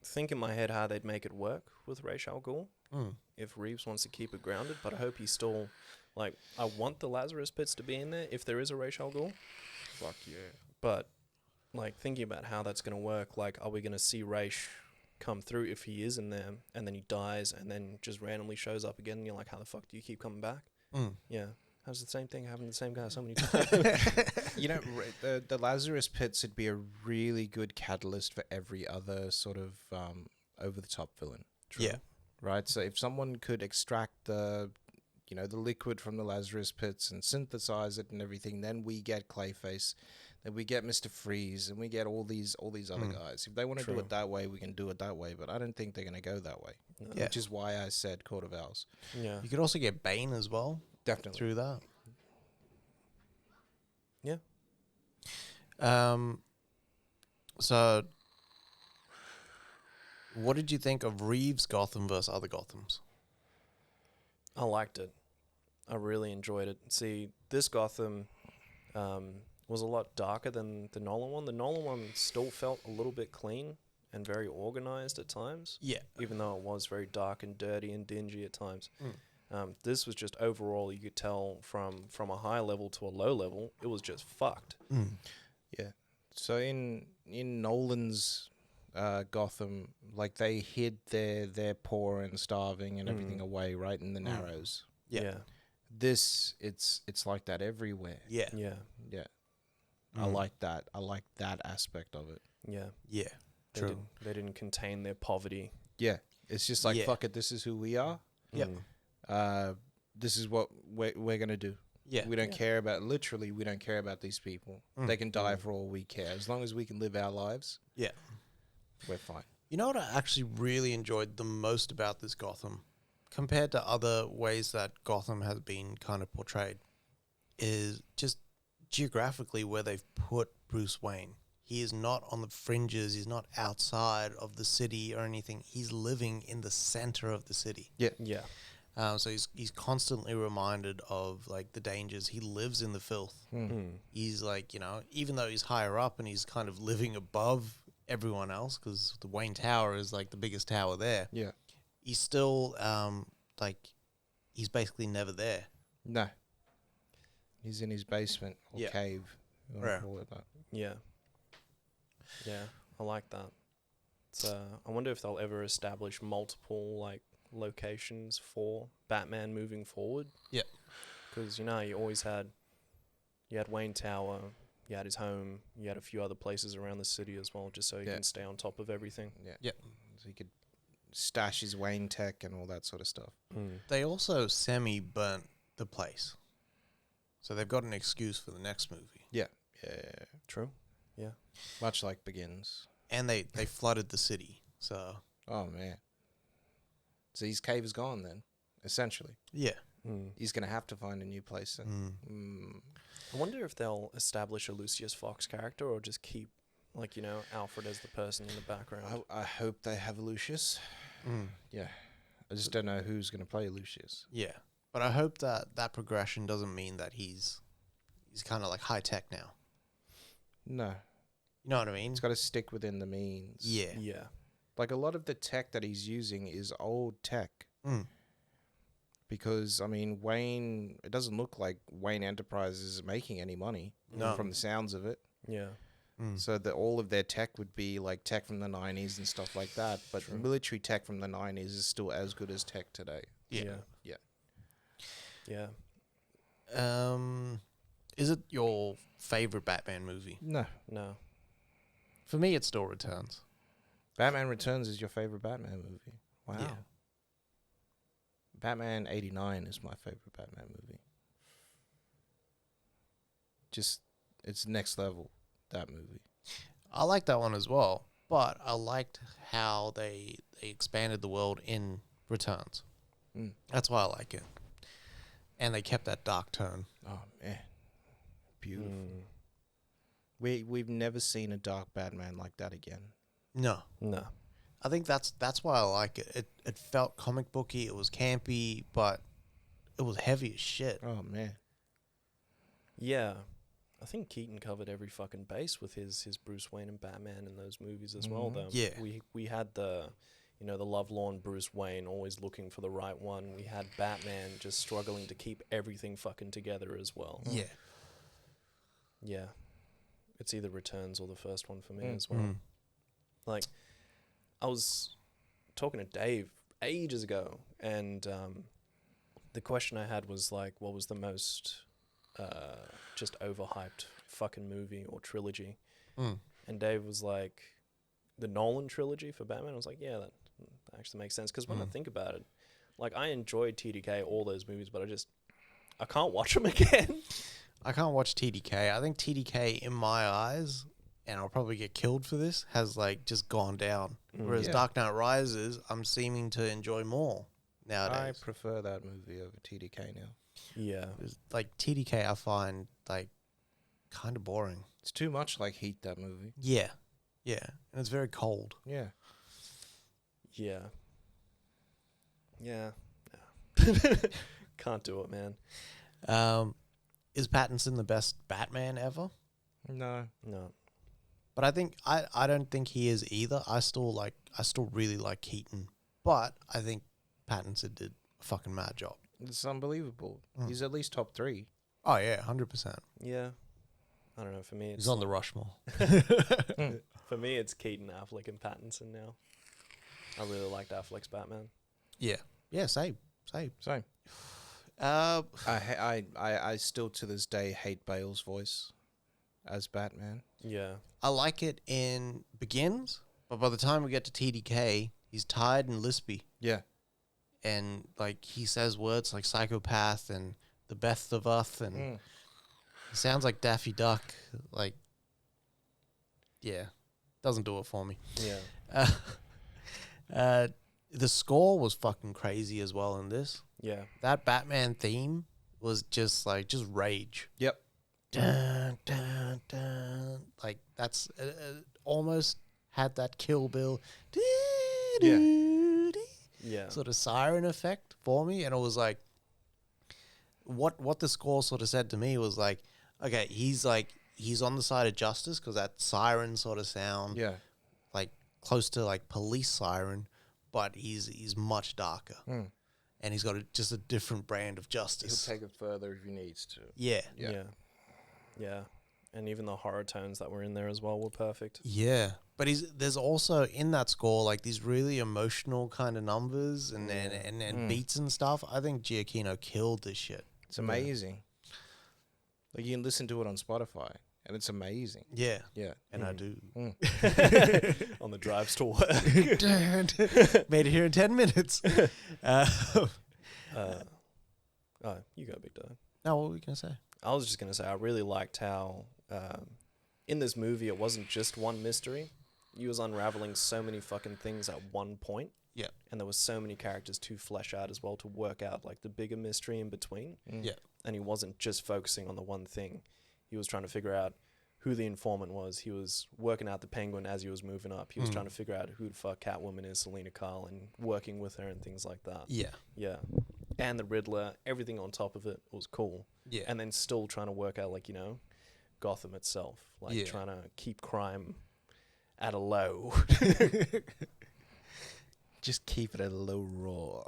think in my head how they'd make it work with Ra's al Ghul if Reeves wants to keep it grounded. But I hope he's still like, I want the Lazarus pits to be in there if there is a Ra's al Ghul. Fuck yeah. But like thinking about how that's gonna work, like are we gonna see Ra's come through if he is in there and then he dies and then just randomly shows up again and you're like, how the fuck do you keep coming back? Yeah. How's the same thing happening to the same guy so many times? You know, the Lazarus pits would be a really good catalyst for every other sort of over the top villain. Yeah. Right. So if someone could extract the liquid from the Lazarus pits and synthesize it and everything, then we get Clayface, then we get Mr. Freeze, and we get all these other guys. If they want to do it that way, we can do it that way. But I don't think they're going to go that way. Yeah. Which is why I said Court of Owls. Yeah. You could also get Bane as well. Definitely. Through that. Yeah. So what did you think of Reeves' Gotham versus other Gothams? I liked it. I really enjoyed it. See, this Gotham was a lot darker than the Nolan one. The Nolan one still felt a little bit clean and very organized at times. Yeah. Even though it was very dark and dirty and dingy at times. This was just overall, you could tell from a high level to a low level, it was just fucked. Yeah. So in Nolan's Gotham, like they hid their poor and starving and everything away right in the Narrows. Yeah. This it's like that everywhere. Yeah. Yeah. Yeah. I like that. I like that aspect of it. Yeah. Yeah. True. They didn't contain their poverty. Yeah. It's just like fuck it, this is who we are. Yep. This is what we're gonna do. Yeah. We don't care about we don't care about these people. They can die for all we care. As long as we can live our lives, Yeah. we're fine. You know what I actually really enjoyed the most about this Gotham, compared to other ways that Gotham has been kind of portrayed, is just geographically where they've put Bruce Wayne. He is not on the fringes. He's not outside of the city or anything. He's living in the center of the city. Yeah. Yeah. So he's constantly reminded of like the dangers. He lives in the filth. He's like, even though he's higher up and he's kind of living above everyone else, because the Wayne Tower is like the biggest tower there. Yeah. He's still he's basically never there. No. He's in his basement or Yeah. cave. You wanna Yeah. call it that. Yeah. Yeah. I like that. So I wonder if they'll ever establish multiple like locations for Batman moving forward. Yeah. Because you always had Wayne Tower, you had his home, you had a few other places around the city as well, just so he can stay on top of everything. Yeah. Yep. So he could stash his Wayne tech and all that sort of stuff. They also semi-burnt the place. So they've got an excuse for the next movie. Yeah. Yeah. True. Yeah. Much like Begins. And they flooded the city. So Oh, man. So his cave is gone then, essentially. yeah. He's going to have to find a new place then. I wonder if they'll establish a Lucius Fox character or just keep, Alfred as the person in the background. I hope they have Lucius. Yeah. I just don't know who's going to play Lucius. Yeah. But I hope that progression doesn't mean that he's he's kind of like high tech now. No, You know what I mean? it's got to stick within the means. Yeah. Yeah. Like a lot of the tech that he's using is old tech. Mm. Because I mean, Wayne, it doesn't look like Wayne Enterprises is making any money No. from the sounds of it. Yeah. Mm. So that all of their tech would be like tech from the 90s and stuff like that. But True. military tech from the 90s is still as good as tech today. Yeah. Yeah. Is it your favorite Batman movie? No. No. For me, it still Returns. Batman Returns is your favorite Batman movie. Wow. Yeah. Batman 89 is my favorite Batman movie. Just, it's next level, that movie. I like that one as well, but I liked how they expanded the world in Returns. Mm. That's why I like it. And they kept that dark tone. Oh, man. Beautiful. Mm. We've never seen a dark Batman like that again. No. No. I think that's why I like it. It felt comic booky, it was campy, but it was heavy as shit. Oh, man. Yeah. I think Keaton covered every fucking base with his Bruce Wayne and Batman in those movies as well, though. Yeah. We had the lovelorn Bruce Wayne always looking for the right one. We had Batman just struggling to keep everything fucking together as well. Yeah. Yeah. It's either Returns or the first one for me Mm. as well. Mm. Like, I was talking to Dave ages ago, and the question I had was like, what was the most just overhyped fucking movie or trilogy? Mm. And Dave was like, the Nolan trilogy for Batman. I was like, yeah, that actually makes sense. Because when I think about it, like, I enjoyed TDK, all those movies, but I can't watch them again. I can't watch TDK. I think TDK, in my eyes, and I'll probably get killed for this, has like just gone down. Whereas Yeah. Dark Knight Rises, I'm seeming to enjoy more I nowadays. prefer that movie over TDK now. Yeah. It's like TDK, I find like kind of boring. It's too much like Heat, that movie. Yeah, yeah, and it's very cold. Yeah. Yeah. Yeah. Can't do it, man. Is Pattinson the best Batman ever? No. No. But I think I don't think he is either. I still really like Keaton, but I think Pattinson did a fucking mad job. It's unbelievable. Mm. He's at least top 3. Oh yeah, 100%. Yeah. I don't know. For me, it's He's on the Rushmore. For me, it's Keaton, Affleck, and Pattinson now. I really liked Affleck's Batman. Yeah, same. Same. I still to this day hate Bale's voice as Batman. Yeah. I like it in Begins, but by the time we get to TDK, he's tired and lispy, Yeah. and like he says words like psychopath and the best of us, and he sounds like Daffy Duck. Like, yeah, doesn't do it for me. Yeah. The score was fucking crazy as well in this. Yeah. That Batman theme was just rage. Yep. Dun, dun, dun. Like that's almost had that Kill Bill Yeah. sort of siren effect for me, and it was like what the score sort of said to me was like, okay, he's on the side of justice because that siren sort of sound, Yeah. like close to like police siren, but he's much darker, and he's got just a different brand of He'll justice. take it further if he needs to. Yeah. Yeah. Yeah. Yeah. And even the horror tones that were in there as well were perfect. Yeah, but there's also in that score like these really emotional kind of numbers and beats and stuff. I think Giacchino killed this shit. It's amazing. Like you can listen to it on Spotify, and it's amazing. Yeah, Yeah. and I do. On the drives to work. Made it here in 10 minutes. Oh, you go, Big Dog. No, what were we gonna say? I was just going to say, I really liked how in this movie, it wasn't just one mystery. You was unraveling so many fucking things at one point. Yeah, And there was so many characters to flesh out as well to work out like the bigger mystery in between. yeah, And he wasn't just focusing on the one thing. He was trying to figure out who the informant was. He was working out the Penguin as he was moving up. He was trying to figure out who the fuck Catwoman is, Selena Kyle, and working with her and things like that. yeah. Yeah. and the Riddler, everything on top of it was cool. Yeah. And then still trying to work out, like, Gotham itself. Like, trying to keep crime at a low. Just keep it at a low roar.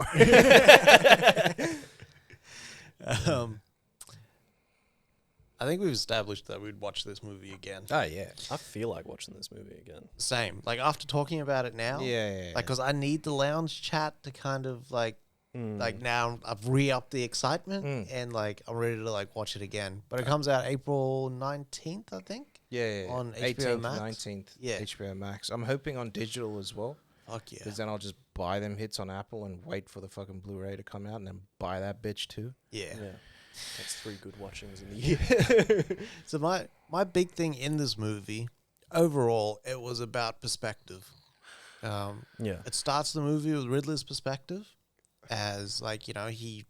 I think we've established that we'd watch this movie again. Oh, yeah. I feel like watching this movie again. Same. Like, after talking about it now. Yeah. Like, because I need the lounge chat to kind of, like now I've re-upped the excitement and, like, I'm ready to, like, watch it again. But it comes out April 19th, I think. Yeah. On 18th, HBO Max? 19th, Yeah. HBO Max. I'm hoping on digital as well. Fuck yeah. Because then I'll just buy them hits on Apple and wait for the fucking Blu-ray to come out and then buy that bitch too. Yeah. That's 3 good watchings in the year. So my big thing in this movie, overall, it was about perspective. It starts the movie with Riddler's perspective as, like, he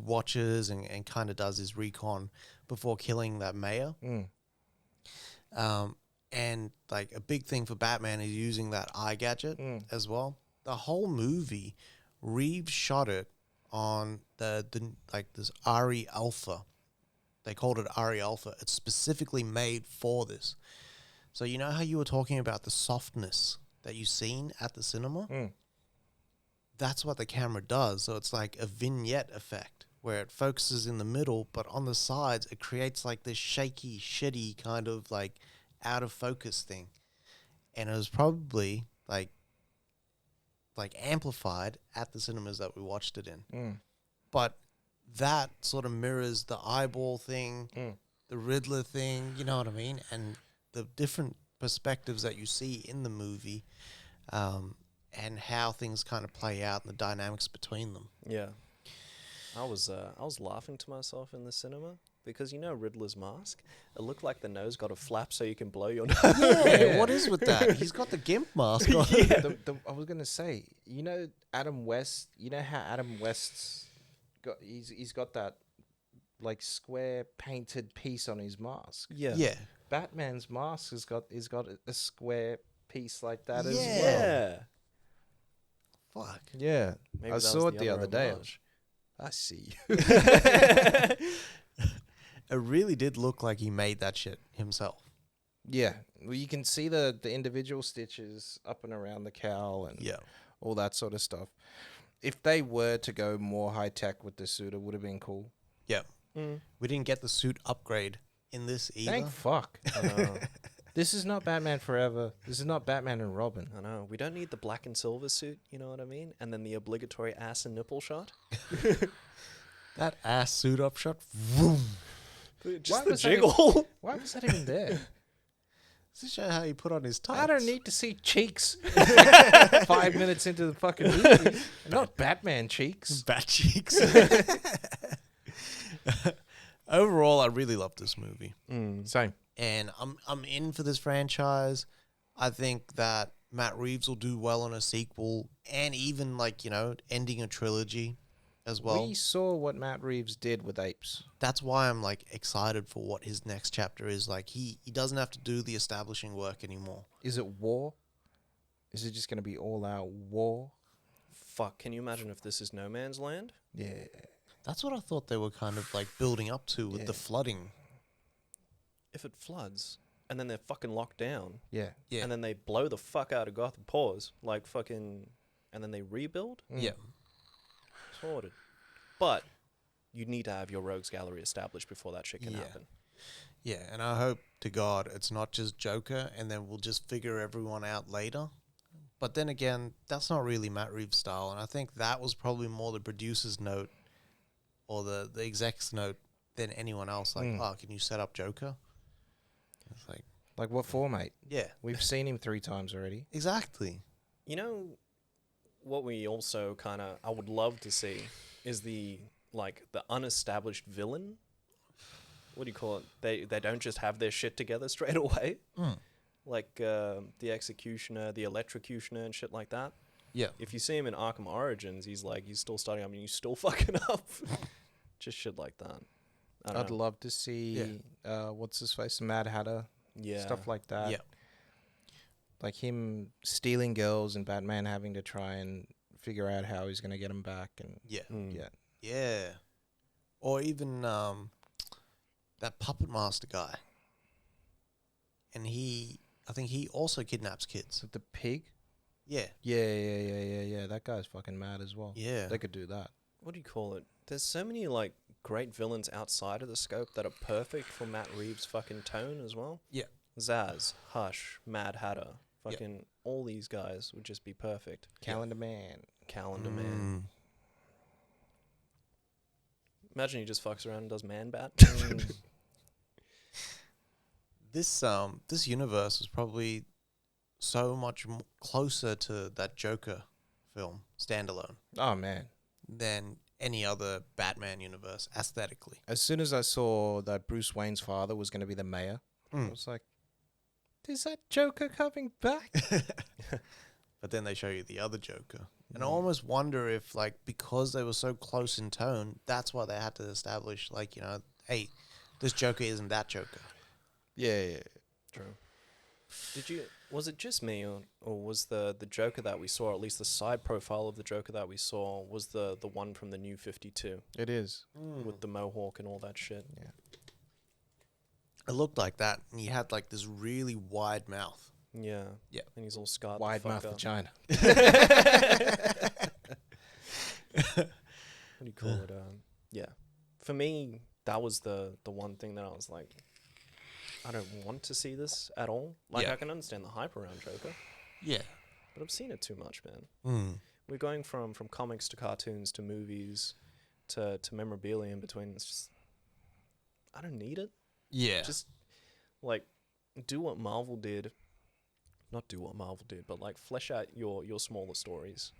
watches and kind of does his recon before killing that mayor. And, like, a big thing for Batman is using that eye gadget as well. The whole movie, Reeves shot it on this RE Alpha. They called it RE Alpha. It's specifically made for this. So you know how you were talking about the softness that you've seen at the cinema? That's what the camera does. So it's like a vignette effect where it focuses in the middle, but on the sides it creates like this shaky, shitty kind of like out of focus thing. And it was probably like amplified at the cinemas that we watched it in. But that sort of mirrors the eyeball thing, the Riddler thing, you know what I mean? And the different perspectives that you see in the movie, and how things kind of play out and the dynamics between them. Yeah. I was laughing to myself in the cinema because Riddler's mask, it looked like the nose got a flap so you can blow your nose. Yeah, what is with that? He's got the GIMP mask on. I was gonna say, Adam West. You know how Adam West's got he's got that like square painted piece on his mask. Yeah. Batman's mask has got a square piece like that as well. Yeah. Fuck. Yeah, Maybe I that saw was it the the other other day. homage. I see. It really did look like he made that shit himself. Yeah, well, you can see the individual stitches up and around the cowl and all that sort of stuff. If they were to go more high tech with the suit, it would have been cool. Yeah. We didn't get the suit upgrade in this either. Thank fuck. I know. This is not Batman Forever. This is not Batman and Robin. I know. We don't need the black and silver suit, you know what I mean? And then the obligatory ass and nipple shot. That ass suit up shot. Vroom. Just Why the was that jiggle. Why was that even there? Does this show how he put on his tights? I don't need to see cheeks 5 minutes into the fucking movie. Not Batman cheeks. bat cheeks. Overall, I really love this movie. Same. And I'm in for this franchise. I think that Matt Reeves will do well on a sequel and even ending a trilogy as well. We saw what Matt Reeves did with Apes. That's why I'm excited for what his next chapter is. Like he doesn't have to do the establishing work anymore. Is it war? Is it just going to be all out war? Fuck, can you imagine if this is No Man's Land? Yeah. That's what I thought they were kind of building up to with the flooding. If it floods and then they're fucking locked down. Yeah. Yeah. And then they blow the fuck out of Gotham. Pause. And then they rebuild? Yeah. Sorted. But you need to have your rogues gallery established before that shit can happen. Yeah, and I hope to God it's not just Joker and then we'll just figure everyone out later. But then again, that's not really Matt Reeves' style, and I think that was probably more the producer's note or the exec's note than anyone else. Can you set up Joker? It's like what for, mate? Yeah. We've seen him 3 times already. Exactly. You know what we also I would love to see is the unestablished villain. What do you call it? They don't just have their shit together straight away. The Executioner, the Electrocutioner and shit like that. Yeah. If you see him in Arkham Origins, he's still starting. I mean, he's still fucking up. Just shit like that. I'd love to see what's his face, Mad Hatter. Yeah. Stuff like that. Yeah. Like him stealing girls and Batman having to try and figure out how he's going to get them back. And yeah, Yeah. Or even that puppet master guy. And I think he also kidnaps kids. Is it the pig? Yeah. Yeah. That guy's fucking mad as well. Yeah. They could do that. What do you call it? There's so many like great villains outside of the scope that are perfect for Matt Reeves' fucking tone as well. Yeah. Zaz, Hush, Mad Hatter, fucking all these guys would just be perfect. Calendar Man. Calendar Man. Imagine he just fucks around and does Man Bat. This universe is probably so much closer to that Joker film, standalone, Oh, man. than any other Batman universe, aesthetically. As soon as I saw that Bruce Wayne's father was going to be the mayor, I was like, is that Joker coming back? But then they show you the other Joker. And I almost wonder if, like, because they were so close in tone, that's why they had to establish, like, you know, hey, this Joker isn't that Joker. Yeah. True. Was it just me, or was the Joker that we saw, or at least the side profile of the Joker that we saw, was the one from the New 52 It is. with the mohawk and all that shit? Yeah. It looked like that, and he had, like, this really wide mouth. Yeah. Yeah. And he's all scarred. Wide the fuck mouth up. vagina. What do you call it? Yeah. For me, that was the one thing that I was like, I don't want to see this at all. Like, Yeah. I can understand the hype around Joker, Yeah. but I've seen it too much, man. We're going from comics to cartoons to movies to memorabilia in between. It's just, I don't need it. Yeah. Just, like, do what Marvel did. Not do what Marvel did, but, like, flesh out your smaller stories.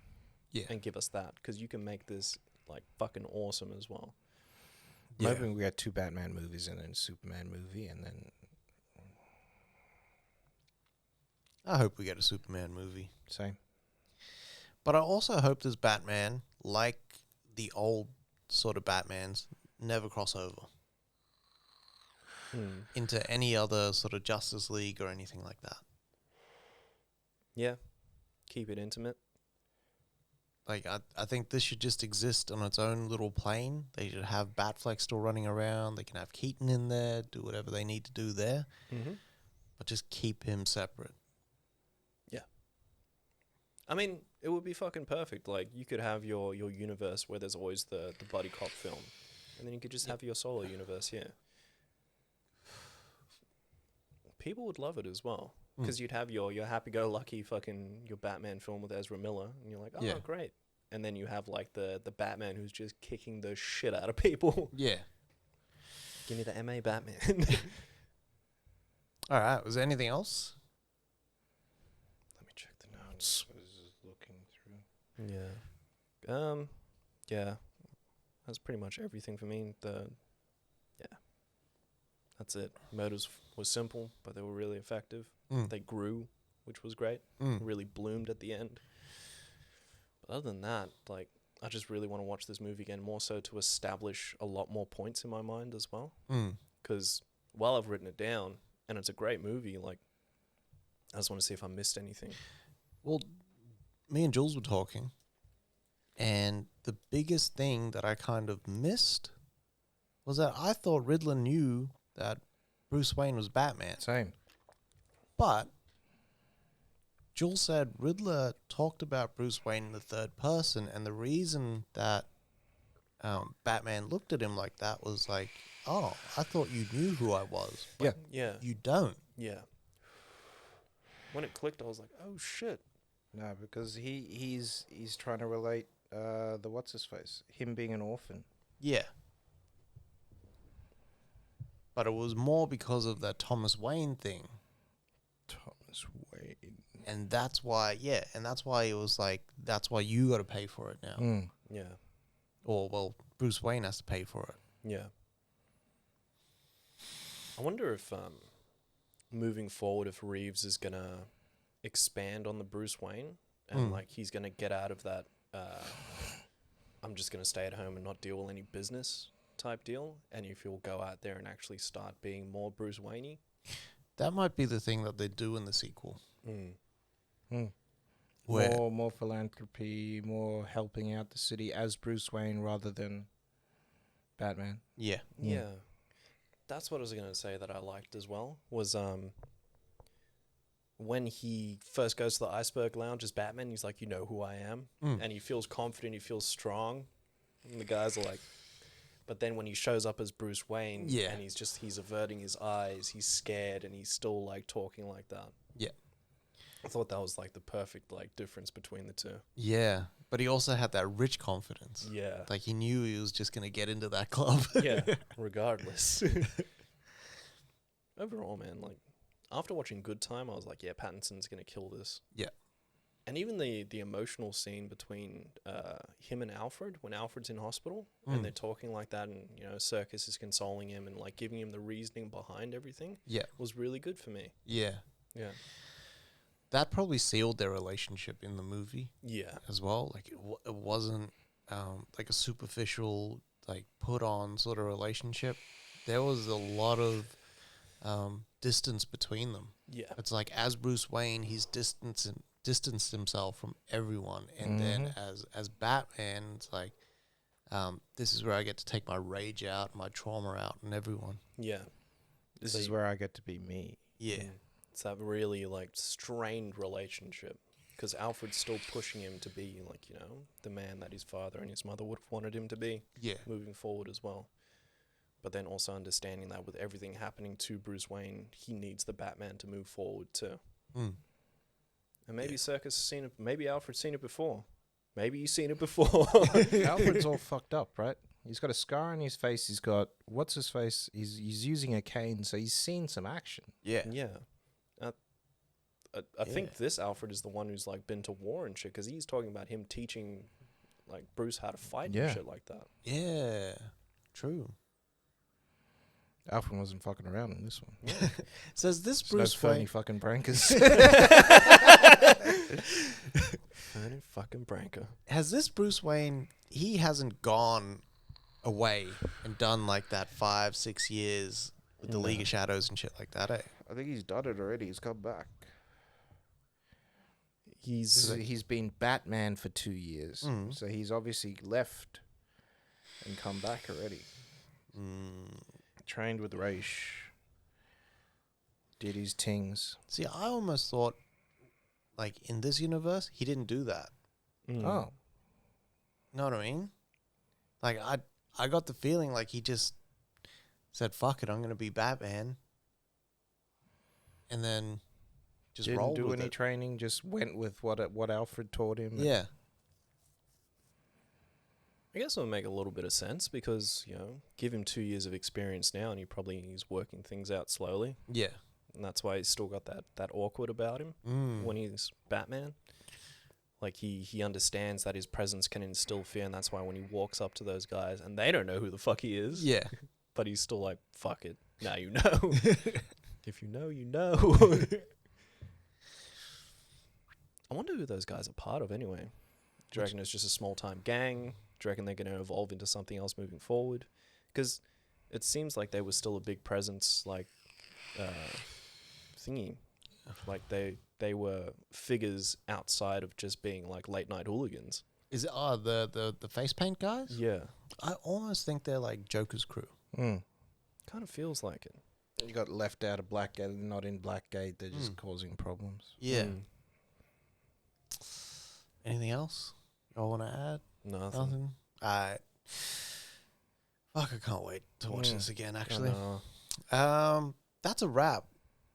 Yeah. And give us that, because you can make this, like, fucking awesome as well. Yeah. Maybe we got 2 Batman movies and then a Superman movie and then... I hope we get a Superman movie. Same. But I also hope this Batman, like the old sort of Batmans, never cross over into any other sort of Justice League or anything like that. Yeah. Keep it intimate. Like, I think this should just exist on its own little plane. They should have Batfleck still running around. They can have Keaton in there, do whatever they need to do there. But just keep him separate. I mean, it would be fucking perfect. Like, you could have your universe where there's always the buddy cop film. And then you could just have your solo universe here. People would love it as well. Because you'd have your happy-go-lucky fucking, your Batman film with Ezra Miller. And you're like, oh, great. And then you have, like, the Batman who's just kicking the shit out of people. Yeah. Give me the MA Batman. All right. Was there anything else? Let me check the notes. Looking through. Yeah. Yeah. That's pretty much everything for me. That's it. Murders was simple, but they were really effective. They grew, which was great. Really bloomed at the end. But other than that, like, I just really want to watch this movie again, more so to establish a lot more points in my mind as well. Because while I've written it down, and it's a great movie, like, I just want to see if I missed anything. Well, me and Jules were talking, and the biggest thing that I kind of missed was that I thought Riddler knew that Bruce Wayne was Batman. Same. But Jules said Riddler talked about Bruce Wayne in the third person, and the reason that Batman looked at him like that was like, oh, I thought you knew who I was. But Yeah. you don't. Yeah. When it clicked, I was like, oh, shit. No, because he's trying to relate the what's his face, him being an orphan. Yeah. But it was more because of that Thomas Wayne thing. Thomas Wayne. And that's why, and that's why it was like, that's why you got to pay for it now. Yeah. Or, well, Bruce Wayne has to pay for it. Yeah. I wonder if, moving forward, if Reeves is going to expand on the Bruce Wayne and, like, he's going to get out of that, I'm just going to stay at home and not deal with any business type deal, and if he'll go out there and actually start being more Bruce Wayne-y. That might be the thing that they do in the sequel. More philanthropy, more helping out the city as Bruce Wayne rather than Batman. Yeah. Yeah. That's what I was going to say that I liked as well, was when he first goes to the Iceberg Lounge as Batman, he's like, you know who I am. And he feels confident, he feels strong. And the guys are like... But then when he shows up as Bruce Wayne, and he's averting his eyes, he's scared, and he's still, like, talking like that. Yeah. I thought that was, like, the perfect, like, difference between the two. Yeah. But he also had that rich confidence. Yeah. Like, he knew he was just going to get into that club. Yeah, regardless. Overall, man, like, after watching Good Time, I was like, yeah, Pattinson's going to kill this. Yeah. And even the emotional scene between him and Alfred, when Alfred's in hospital, and they're talking like that, and, you know, Circus is consoling him and, like, giving him the reasoning behind everything, was really good for me. Yeah. Yeah. That probably sealed their relationship in the movie. Yeah. As well. Like, it wasn't like a superficial, like, put-on sort of relationship. There was a lot of distance between them. Yeah. It's like, as Bruce Wayne, he's distanced himself from everyone, and then as Batman, it's like, this is where I get to take my rage out, my trauma out on everyone. Yeah. This is where I get to be me. Yeah. It's that really, like, strained relationship, because Alfred's still pushing him to be, like, you know, the man that his father and his mother would have wanted him to be. Yeah. Moving forward as well. But then also understanding that with everything happening to Bruce Wayne, he needs the Batman to move forward too. And maybe Circus has seen it. Maybe Alfred's seen it before. Maybe you've seen it before. Alfred's all fucked up, right? He's got a scar on his face. He's got what's his face? He's using a cane, so he's seen some action. Yeah. Yeah. I think this Alfred is the one who's, like, been to war and shit, because he's talking about him teaching, like, Bruce how to fight and shit like that. Yeah. True. Alfred wasn't fucking around in this one. Yeah. Says this It's Bruce no Wayne. phony fucking prankers. Phony fucking Branker. Has this Bruce Wayne? He hasn't gone away and done like that 5-6 years with the League of Shadows and shit like that. Eh? I think he's done it already. He's come back. He's been Batman for 2 years, so he's obviously left and come back already. Trained with Raish. Did his tings. See, I almost thought, like, in this universe, he didn't do that. Oh. Know what I mean? Like, I got the feeling like he just said, fuck it, I'm going to be Batman. And then just Didn't rolled do with any it. training, just went with what Alfred taught him. Yeah. I guess it would make a little bit of sense, because, you know, give him 2 years of experience now, and he's working things out slowly. Yeah. And that's why he's still got that awkward about him when he's Batman. Like, he understands that his presence can instill fear, and that's why when he walks up to those guys, and they don't know who the fuck he is. Yeah. But he's still like, fuck it. Now you know. If you know, you know. I wonder who those guys are part of anyway. Do you reckon it's just a small-time gang? Do you reckon they're going to evolve into something else moving forward? Because it seems like they were still a big presence, like, thingy. Like, they were figures outside of just being, like, late-night hooligans. Is it the face paint guys? Yeah. I almost think they're like Joker's crew. Kind of feels like it. You got left out of Blackgate and not in Blackgate. They're just causing problems. Yeah. Anything else y'all want to add? Nothing. Alright. Fuck, I can't wait to watch this again, actually. That's a wrap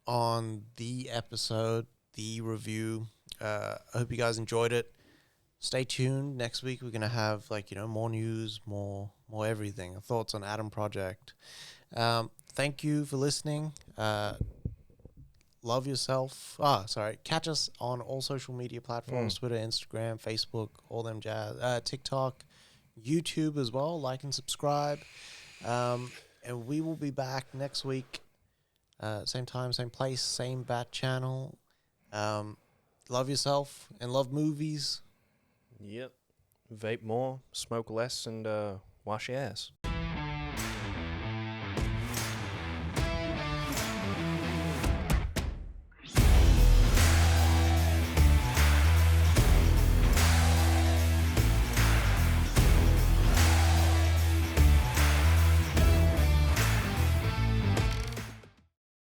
on the episode, the review. I hope you guys enjoyed it. Stay tuned. Next week we're gonna have, like, you know, more news, more everything. Thoughts on Adam Project. Thank you for listening. Love yourself. Catch us on all social media platforms: Twitter, Instagram, Facebook, all them jazz. TikTok, YouTube as well. Like and subscribe. And we will be back next week. Same time, same place, same bat channel. Love yourself and love movies. Yep. Vape more, smoke less, and wash your ass.